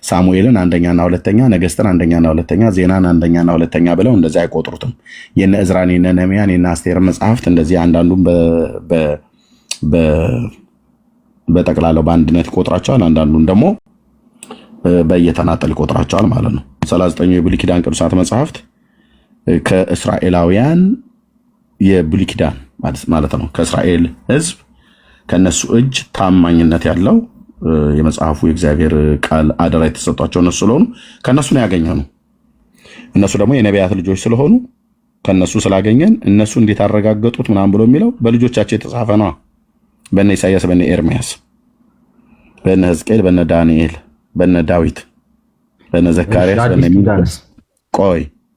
ሳሙኤልን አንደኛና ሁለተኛ፣ ነገስትን አንደኛና ሁለተኛ፣ ዜናን አንደኛና ሁለተኛ ብለው እንደዚህ አይቆጥሩትም። የነ እዝራን የነ ነህምያን የነ አስቴር መጽሐፍት እንደዚህ አንዳንዱን በጠቅላላው በአንድነት ይቆጥራቸዋል፣ አንዳንዱን ደግሞ በየተናጠል ይቆጥራቸዋል ማለት ነው። 39 የብሉይ ኪዳን ቅዱሳት መጽሐፍት ከእስራኤላውያን የብሉይ ኪዳን ማለት ነው ከእስራኤል ሕዝብ ከነሱ እጅ ታማኝነት ያለው የመጽሐፉ የእግዚአብሔር ቃል አደራ የተሰጧቸው እነሱ ስለሆኑ ከነሱ ነው ያገኘነው። እነሱ ደግሞ የነቢያት ልጆች ስለሆኑ ከነሱ ስላገኘን እነሱ እንዴት አረጋገጡት ምናምን ብሎ የሚለው በልጆቻቸው የተጻፈ ነው። በነ ኢሳይያስ፣ በነ ኤርሚያስ፣ በነ ሕዝቅኤል፣ በነ ዳንኤል፣ በነ ዳዊት፣ በነ ዘካርያስ፣ በነ ሚካኤል።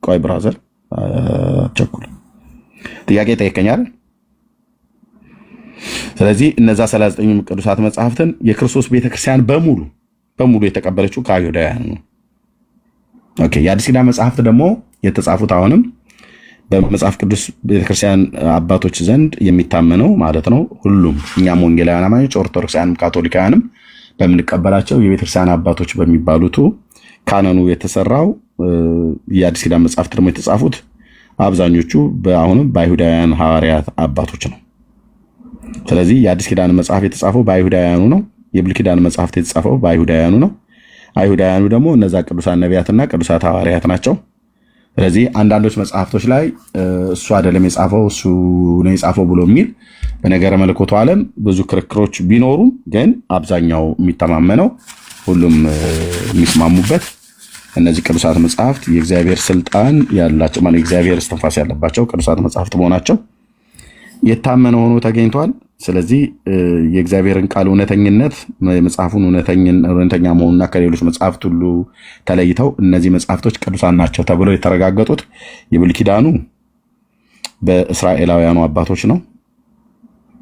ቆይ ብራዘር አቸኩል ጥያቄ ጠይቀኛል። ስለዚህ እነዛ 39 ቅዱሳት መጽሐፍትን የክርስቶስ ቤተክርስቲያን በሙሉ የተቀበለችው ከአይሁዳውያን ነው። ኦኬ የአዲስ ኪዳን መጽሐፍት ደግሞ የተጻፉት አሁንም በመጽሐፍ ቅዱስ ቤተክርስቲያን አባቶች ዘንድ የሚታመነው ማለት ነው። ሁሉም እኛም ወንጌላውያን አማኞች ኦርቶዶክሳውያንም ካቶሊካውያንም በምንቀበላቸው የቤተክርስቲያን አባቶች በሚባሉት ካነኑ የተሰራው የአዲስ ኪዳን መጽሐፍት ደግሞ የተጻፉት አብዛኞቹ አሁንም በአይሁዳውያን ሐዋርያት አባቶች ነው። ስለዚህ የአዲስ ኪዳን መጽሐፍ የተጻፈው በአይሁዳውያኑ ነው። የብሉይ ኪዳን መጽሐፍ የተጻፈው በአይሁዳውያኑ ነው። አይሁዳውያኑ ደግሞ እነዛ ቅዱሳን ነቢያትና ቅዱሳት ሐዋርያት ናቸው። ስለዚህ አንዳንዶች መጽሐፍቶች ላይ እሱ አይደለም የጻፈው እሱ ነው የጻፈው ብሎ የሚል በነገረ መለኮቱ ዓለም ብዙ ክርክሮች ቢኖሩም ግን አብዛኛው የሚተማመነው ሁሉም የሚስማሙበት እነዚህ ቅዱሳት መጽሐፍት የእግዚአብሔር ስልጣን ያላቸው ማለት የእግዚአብሔር እስትንፋስ ያለባቸው ቅዱሳት መጽሐፍት መሆናቸው የታመነ ሆኖ ተገኝቷል። ስለዚህ የእግዚአብሔርን ቃል እውነተኝነት መጽሐፉን እውነተኛ መሆኑና ከሌሎች መጽሐፍት ሁሉ ተለይተው እነዚህ መጽሐፍቶች ቅዱሳን ናቸው ተብለው የተረጋገጡት የብሉይ ኪዳኑ በእስራኤላውያኑ አባቶች ነው።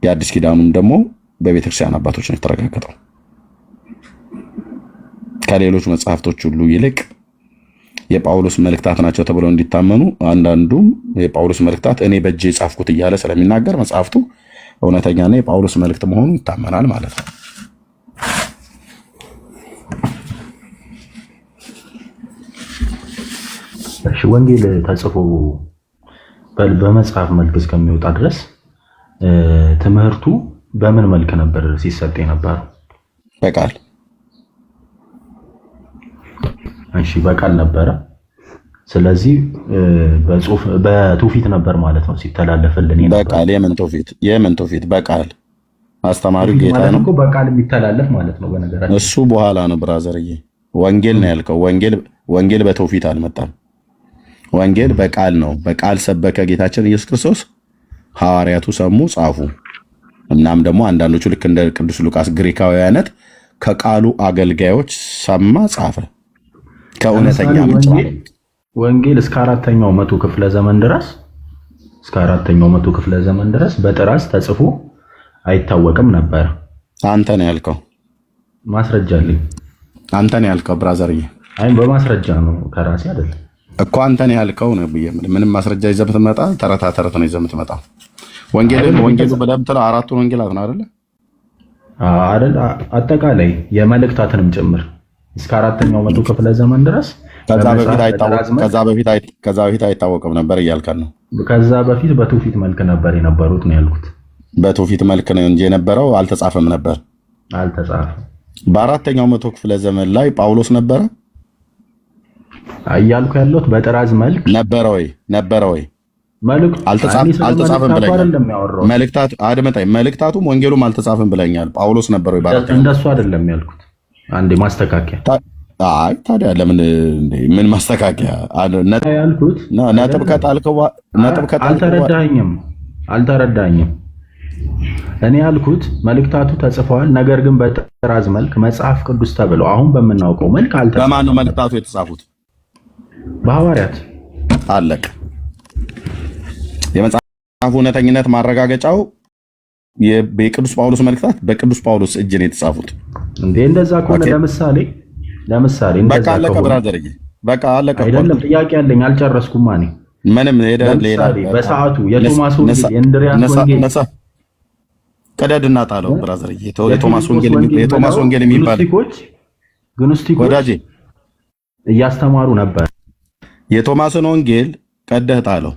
የአዲስ ኪዳኑም ደግሞ በቤተክርስቲያን አባቶች ነው የተረጋገጠው። ከሌሎች መጽሐፍቶች ሁሉ ይልቅ የጳውሎስ መልእክታት ናቸው ተብለው እንዲታመኑ አንዳንዱም የጳውሎስ መልእክታት እኔ በእጄ የጻፍኩት እያለ ስለሚናገር መጽሐፍቱ እውነተኛና የጳውሎስ መልእክት መሆኑ ይታመናል ማለት ነው። እሺ ወንጌል ተጽፎ በመጽሐፍ መልክ እስከሚወጣ ድረስ ትምህርቱ በምን መልክ ነበር ሲሰጥ የነበረው? በቃል። እሺ በቃል ነበረ። ስለዚህ በትውፊት ነበር ማለት ነው ሲተላለፍልን የነበረው። በቃል የምን ትውፊት? በቃል አስተማሪው ጌታ ነው እኮ በቃል የሚተላለፍ ማለት ነው። በነገራችን እሱ በኋላ ነው ብራዘርዬ። ወንጌል ነው ያልከው። ወንጌል በትውፊት አልመጣም። ወንጌል በቃል ነው። በቃል ሰበከ ጌታችን ኢየሱስ ክርስቶስ። ሐዋርያቱ ሰሙ፣ ጻፉ። እናም ደግሞ አንዳንዶቹ ልክ እንደ ቅዱስ ሉቃስ ግሪካውያነት ከቃሉ አገልጋዮች ሰማ፣ ጻፈ። ከእውነተኛ ምንጭ ወንጌል እስከ አራተኛው መቶ ክፍለ ዘመን ድረስ በጥራዝ ተጽፎ አይታወቅም ነበር። አንተ ነው ያልከው። ማስረጃ አለኝ። አንተ ነው ያልከው ብራዘርዬ። አይ በማስረጃ ነው ከራሴ አይደለም እኮ አንተ ነው ያልከው ነው ብዬ ምንም ማስረጃ ይዘህ ብትመጣ ተረት ነው ይዘህ የምትመጣው። ወንጌሉ በደምብ አራቱን ወንጌላት ነው አይደል? አጠቃላይ የመልእክታትንም ጭምር እስከ አራተኛው መቶ ክፍለ ዘመን ድረስ ከዛ በፊት አይታወቅም ነበር እያልከን ነው። ከዛ በፊት በትውፊት መልክ ነበር የነበሩት ነው ያልኩት። በትውፊት መልክ ነው እንጂ የነበረው አልተጻፈም ነበር። አልተጻፈም። በአራተኛው መቶ ክፍለ ዘመን ላይ ጳውሎስ ነበረ እያልኩ ያለሁት በጥራዝ መልክ ነበረ ወይ? አልተጻፈም ብለኛል። መልእክታቱም ወንጌሉም አልተጻፈም ብለኛል። ጳውሎስ ነበረ ወይ? እንደሱ አይደለም ያልኩት። አንዴ ማስተካከያ። አይ ታዲያ ለምን ምን ማስተካከያ ያልኩት? ነጥብ ከጣልከው አልተረዳኝም። እኔ ያልኩት መልእክታቱ ተጽፈዋል፣ ነገር ግን በጥራዝ መልክ መጽሐፍ ቅዱስ ተብለው አሁን በምናውቀው መልክ አልተጻፈም። በማን ነው መልእክታቱ የተጻፉት? በሐዋርያት። አለቅ። የመጽሐፉ እውነተኝነት ማረጋገጫው የቅዱስ ጳውሎስ መልእክታት በቅዱስ ጳውሎስ እጅ ነው የተጻፉት። እንዴ እንደዛ ከሆነ ለምሳሌ በቃ አለቀ ብራዘርዬ፣ በቃ አለቀ። አይደለም ጥያቄ አለኝ፣ አልጨረስኩም። ማኔ ምንም ሄደ ሌላ በሰዓቱ የቶማስ ወንጌል የእንድሪያስ ወንጌል ቀደድና ጣለው ብራዘርዬ። የቶማስ ወንጌል የሚባል ግኖስቲኮች ወዳጄ እያስተማሩ ነበር። የቶማስን ወንጌል ቀደህ ጣለው።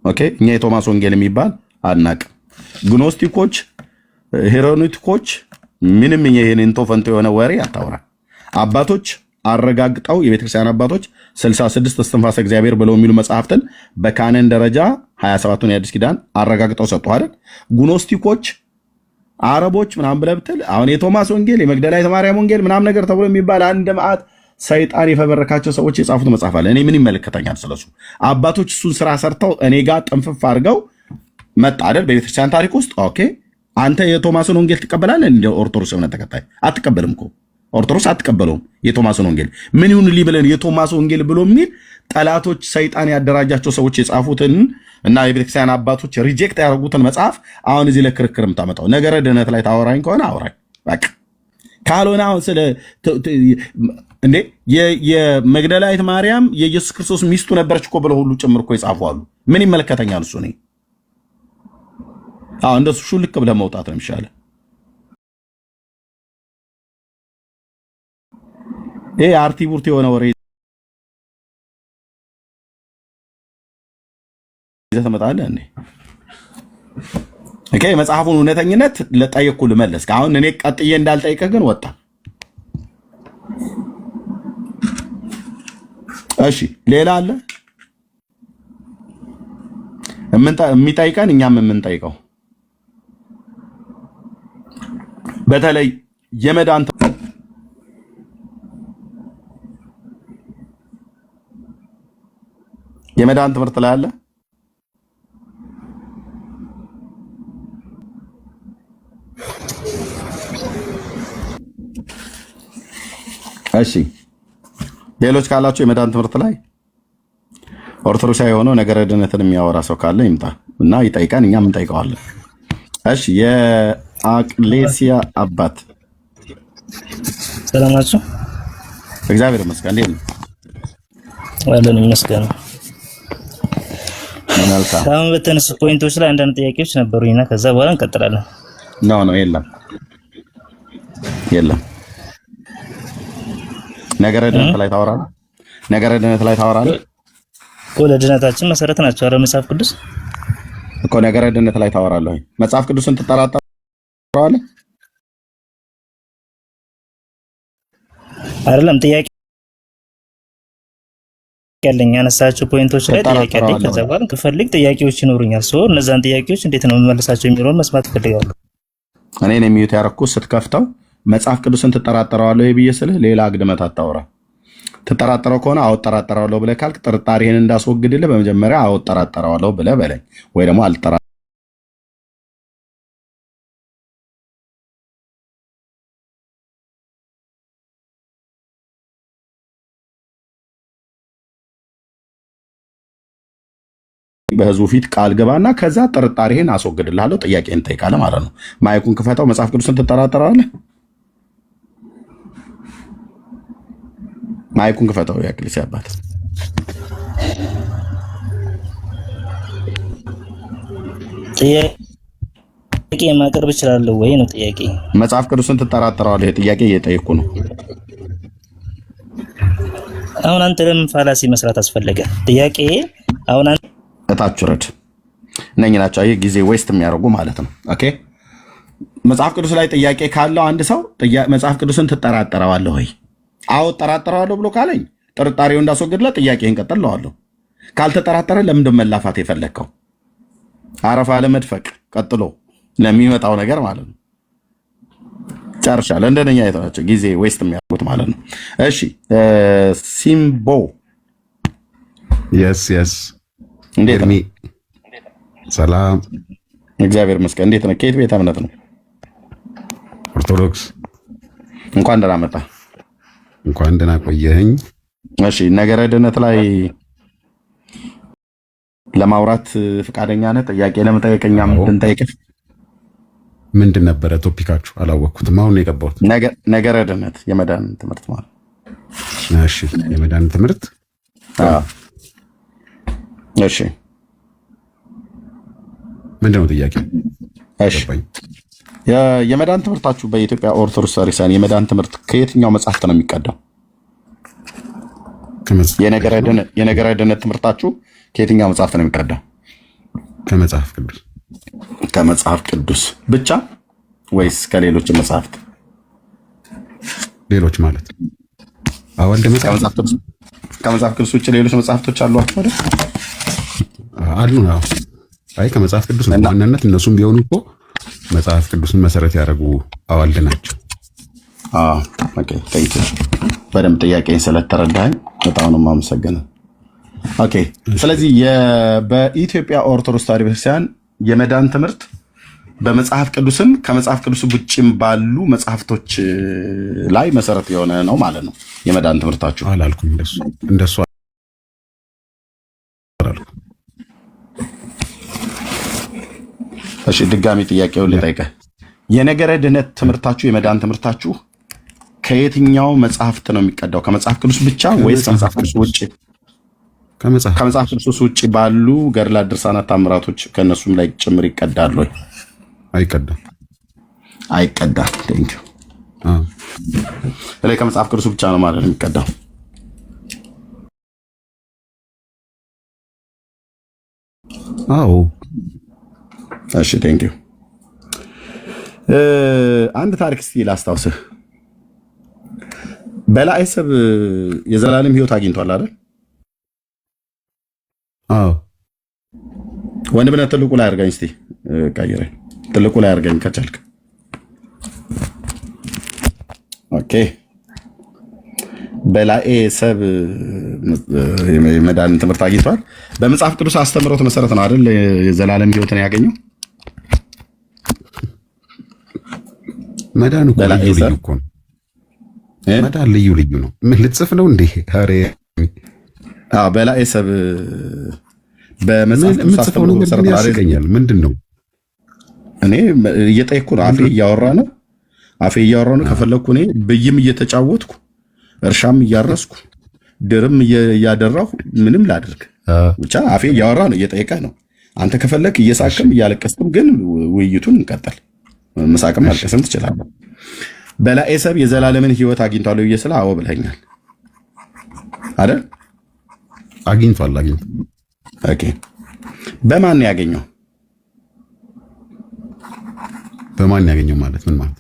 ኦኬ፣ እኛ የቶማስ ወንጌል የሚባል አናቅም። ግኖስቲኮች፣ ሄሮኒቲኮች ምንም ይሄን እንቶ ፈንቶ የሆነ ወሬ አታውራ። አባቶች አረጋግጠው የቤተክርስቲያን አባቶች 66 እስትንፋሰ እግዚአብሔር ብለው የሚሉ መጽሐፍትን በካነን ደረጃ 27ቱን የአዲስ ኪዳን አረጋግጠው ሰጡ አይደል? ግኖስቲኮች አረቦች ምናምን ብለህ ብትል አሁን የቶማስ ወንጌል የመግደላዊት ማርያም ወንጌል ምናምን ነገር ተብሎ የሚባል አንድ መዓት ሰይጣን የፈበረካቸው ሰዎች የጻፉት መጽሐፍ አለ። እኔ ምን ይመለከተኛል ስለሱ? አባቶች እሱን ስራ ሰርተው እኔ ጋር ጥንፍፍ አድርገው መጣ አይደል? በቤተክርስቲያን ታሪክ ውስጥ ኦኬ፣ አንተ የቶማስን ወንጌል ትቀበላለህ? እንደ ኦርቶዶክስ እምነት ተከታይ አትቀበልም እኮ። ኦርቶዶክስ አትቀበለውም የቶማስን ወንጌል። ምን ይሁን ሊብለን የቶማስ ወንጌል ብሎ የሚል ጠላቶች ሰይጣን ያደራጃቸው ሰዎች የጻፉትን እና የቤተክርስቲያን አባቶች ሪጀክት ያደረጉትን መጽሐፍ አሁን እዚህ ለክርክር የምታመጣው ነገረ ድህነት ላይ ታወራኝ ከሆነ አውራኝ በቃ። ካልሆነ አሁን ስለ እንዴ የመግደላዊት ማርያም የኢየሱስ ክርስቶስ ሚስቱ ነበረች እኮ ብለው ሁሉ ጭምር እኮ ይጻፉ አሉ። ምን ይመለከተኛል እሱ? እኔ እንደሱ ሹልክ ብለህ መውጣት ነው የሚሻለው። ይሄ አርቲ ቡርቲ የሆነ ወሬ ይዘህ ትመጣለህ እንዴ? ኦኬ፣ መጽሐፉን እውነተኝነት ለጠየቅኩህ ልመለስ። አሁን እኔ ቀጥዬ እንዳልጠይቅህ ግን ወጣ። እሺ፣ ሌላ አለ የሚጠይቀን እኛም የምንጠይቀው በተለይ የመዳን ትምህርት ላይ አለ። እሺ ሌሎች ካላችሁ የመዳን ትምህርት ላይ ኦርቶዶክሳዊ የሆነው ነገረ ድነትን የሚያወራ ሰው ካለ ይምጣ እና ይጠይቃን፣ እኛም እንጠይቀዋለን። እሺ የአቅሌሲያ አባት ሰላም ናችሁ? እግዚአብሔር ይመስገን። እንዴት ነው? አለን ይመስገን። መልካም። አሁን በተነሱ ፖይንቶች ላይ አንዳንድ ጥያቄዎች ነበሩኝና ከዛ በኋላ እንቀጥላለን። የለም ነገረ ድነት ላይ ታወራለህ? ነገረ ድነት ላይ ታወራለህ እኮ ለድነታችን መሰረት ናቸው። አረ መጽሐፍ ቅዱስ እኮ ነገረ ድነት ላይ ታወራለህ? መጽሐፍ ቅዱስን ትጠራጠራለህ? አይደለም ጥያቄ ያለኝ ያነሳቸው ፖይንቶች ላይ ጥያቄ ያለኝ። ከዛ በኋላ ከፈልግ ጥያቄዎች ይኖሩኛል። እነዛን ጥያቄዎች እንዴት ነው የምመልሳቸው የሚለውን መስማት ፈልጋለሁ። እኔ ነኝ ሚዩት ያደረኩት። ስትከፍተው መጽሐፍ ቅዱስን ትጠራጠረዋለህ ብዬ ስልህ ሌላ አግድመት አታውራ። ትጠራጠረው ከሆነ አዎ እጠራጠረዋለሁ ብለህ ካልክ ጥርጣሬህን እንዳስወግድልህ በመጀመሪያ አዎ እጠራጠረዋለሁ ብለህ በለኝ፣ ወይ ደግሞ አልጠራ በህዝቡ ፊት ቃል ገባና ከዛ ጥርጣሬህን አስወግድልሃለሁ፣ ጥያቄን ጠይቃለህ ማለት ነው። ማይኩን ክፈተው። መጽሐፍ ቅዱስን ትጠራጠረዋለህ? ማይኩን ክፈተው። የአቅሌሲያ አባት ጥያቄ ማቅረብ እችላለሁ ወይ ነው ጥያቄ። መጽሐፍ ቅዱስን ትጠራጠረዋለህ? ጥያቄ እየጠየቅኩ ነው። አሁን አንተ ለምን ፋላሲ መስራት አስፈለገ? ጥያቄ አሁን አንተ እታች ረድ እነኚህ ናቸው። ይሄ ጊዜ ዌስት የሚያደርጉ ማለት ነው። ኦኬ መጽሐፍ ቅዱስ ላይ ጥያቄ ካለው አንድ ሰው መጽሐፍ ቅዱስን ትጠራጠረዋለህ ወይ? አዎ እጠራጠረዋለሁ ብሎ ካለኝ ጥርጣሬው እንዳስወግድለት ጥያቄህን ቀጥለዋለሁ። ካልተጠራጠረ ለምንድን መላፋት የፈለግከው? አረፋ ለመድፈቅ ቀጥሎ ለሚመጣው ነገር ማለት ነው። ጨርሻለሁ። እንደነኛ አይተናቸው ጊዜ ዌስት የሚያደርጉት ማለት ነው። እሺ ሲምቦ የስ እንዴት ነው? ሰላም እግዚአብሔር ይመስገን። እንዴት ነው? ከየት ቤተ እምነት ነው? ኦርቶዶክስ። እንኳን ደህና መጣ። እንኳን ደህና ቆየኸኝ። እሺ ነገረ ድነት ላይ ለማውራት ፈቃደኛ ነህ? ጥያቄ ለመጠየቅኛ ምን ጠይቅህ? ምንድን ነበረ ቶፒካችሁ? አላወቅኩትም። አሁን የገባሁት ነገረ ድነት የመዳን ትምህርት ማለት። እሺ የመዳን ትምህርት። እሺ ምንድን ነው ጥያቄ? እሺ የመዳን ትምህርታችሁ በኢትዮጵያ ኦርቶዶክስ ተዋሕዶ የመዳን ትምህርት ከየትኛው መጽሐፍት ነው የሚቀዳው? የነገረ ድነት ትምህርታችሁ ከየትኛው መጽሐፍት ነው የሚቀዳው? ከመጽሐፍ ቅዱስ። ከመጽሐፍ ቅዱስ ብቻ ወይስ ከሌሎች መጽሐፍት? ሌሎች ማለት አወልደ ከመጽሐፍ ቅዱስ ውጭ ሌሎች መጽሐፍቶች አሏችሁ አይደል? አሉ ነው። አይ ከመጽሐፍ ቅዱስ ነው ዋናነት። እነሱም ቢሆኑ እኮ መጽሐፍ ቅዱስን መሰረት ያደረጉ አዋልድ ናቸው። ኦኬ ታንክ ዩ። በደምብ ጥያቄን ስለተረዳኸኝ በጣም ነው የማመሰግነው። ኦኬ ስለዚህ በኢትዮጵያ ኦርቶዶክስ ተዋሕዶ ቤተክርስቲያን የመዳን ትምህርት በመጽሐፍ ቅዱስም ከመጽሐፍ ቅዱስ ውጭም ባሉ መጽሐፍቶች ላይ መሰረት የሆነ ነው ማለት ነው የመዳን ትምህርታችሁ? አላልኩም እንደሱ እሺ ድጋሚ ጥያቄውን ልጠይቅህ። የነገረ ድነት ትምህርታችሁ የመዳን ትምህርታችሁ ከየትኛው መጽሐፍት ነው የሚቀዳው? ከመጽሐፍ ቅዱስ ብቻ ወይስ ከመጽሐፍ ቅዱስ ውጭ? ከመጽሐፍ ቅዱስ ውጭ ባሉ ገድላት፣ ድርሳናት፣ ታምራቶች ከእነሱም ላይ ጭምር ይቀዳሉ ወይ? አይቀዳም። ቴንክ ዩ። ስለዚህ ከመጽሐፍ ቅዱስ ብቻ ነው ማለት ነው የሚቀዳው? አዎ። እሺ ቴንክ ዩ። አንድ ታሪክ እስቲ ላስታውስህ። በላዔሰብ የዘላለም ሕይወት አግኝቷል አይደል? አዎ። ወንድምነት ትልቁ ላይ አድርገኝ እስቲ ቀይረኝ። ትልቁ ላይ አድርገኝ ከቻልክ። ኦኬ። በላዔሰብ የመዳን ትምህርት አግኝቷል። በመጽሐፍ ቅዱስ አስተምህሮት መሰረት ነው አይደል የዘላለም ሕይወትን ያገኘው? መዳን እኮ ልዩ እኮ ነው። መዳን ልዩ ልዩ ነው። ምን ልጽፍ ነው እንዴ? ኧረ በላዔ ሰብ በመጽሐፍ የምጽፈው ነገር ግን ያስቀኛል። ምንድን ነው? እኔ እየጠየኩ ነው። አፌ እያወራ ነው። ከፈለኩ እኔ ብይም እየተጫወትኩ እርሻም እያረስኩ ድርም እያደራሁ ምንም ላድርግ ብቻ አፌ እያወራ ነው፣ እየጠየቀ ነው። አንተ ከፈለክ እየሳቅም እያለቀስክም ግን ውይይቱን እንቀጥል። መሳቅም አልቀስም ትችላለህ። በላዔ ሰብ የዘላለምን ሕይወት አግኝቷል ብዬ ስለ አዎ ብለኛል አይደል? አግኝቷል። ኦኬ። በማን ያገኘው? በማን ያገኘው ማለት ምን ማለት?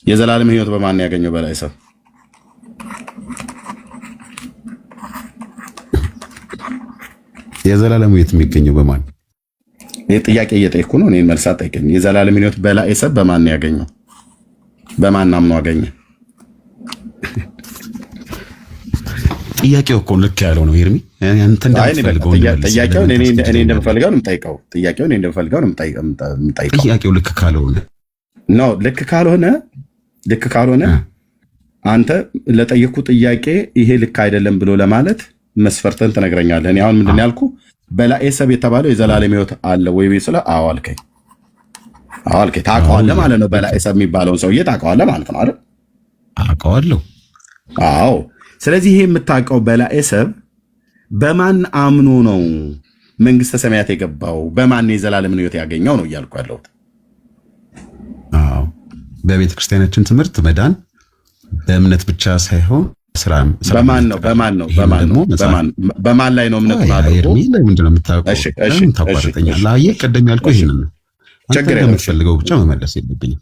የዘላለም ሕይወት በማን ያገኘው? በላዔ ሰብ የዘላለም ሕይወት የሚገኘው በማን? ይህ ጥያቄ እየጠየኩ ነው። እኔን መልስ አትጠይቀኝ። የዘላለም ሕይወት በላዔ ሰብ በማን ያገኘው? በማን አምኖ አገኘ? ጥያቄው እኮ ልክ ያለው ነው ኤርሚ። አንተ እንደምትፈልገው ጥያቄውን እኔ እንደምፈልገው ነው የምጠይቀው። ጥያቄውን እኔ እንደምፈልገው ነው የምጠይቀው። ጥያቄው ልክ ካልሆነ ነው ልክ ካልሆነ አንተ ለጠየኩ ጥያቄ ይሄ ልክ አይደለም ብሎ ለማለት መስፈርተን ትነግረኛለህ። እኔ አሁን ምንድን ያልኩ በላዔ ሰብ የተባለው የዘላለም ሕይወት አለ ወይ ስለ አዎ አልከኝ። ታውቀዋለህ ማለት ነው። በላዔ ሰብ የሚባለውን ሰውዬ ታውቀዋለህ ማለት ነው አይደል? አውቀዋለሁ። አዎ። ስለዚህ ይሄ የምታውቀው በላዔ ሰብ በማን አምኖ ነው መንግስተ ሰማያት የገባው? በማን የዘላለምን ሕይወት ያገኘው ነው እያልኩ ያለሁት። አዎ፣ በቤተ ክርስቲያናችን ትምህርት መዳን በእምነት ብቻ ሳይሆን በማን ላይ ነው እምነት ማድረግ? ለምንድን ነው የምታውቀው? ታቋርጠኛለህ። አየህ፣ ቀደም ያልኩህ ይሄንን ነው። አንተ እንደምትፈልገው ብቻ መመለስ የለብኝም።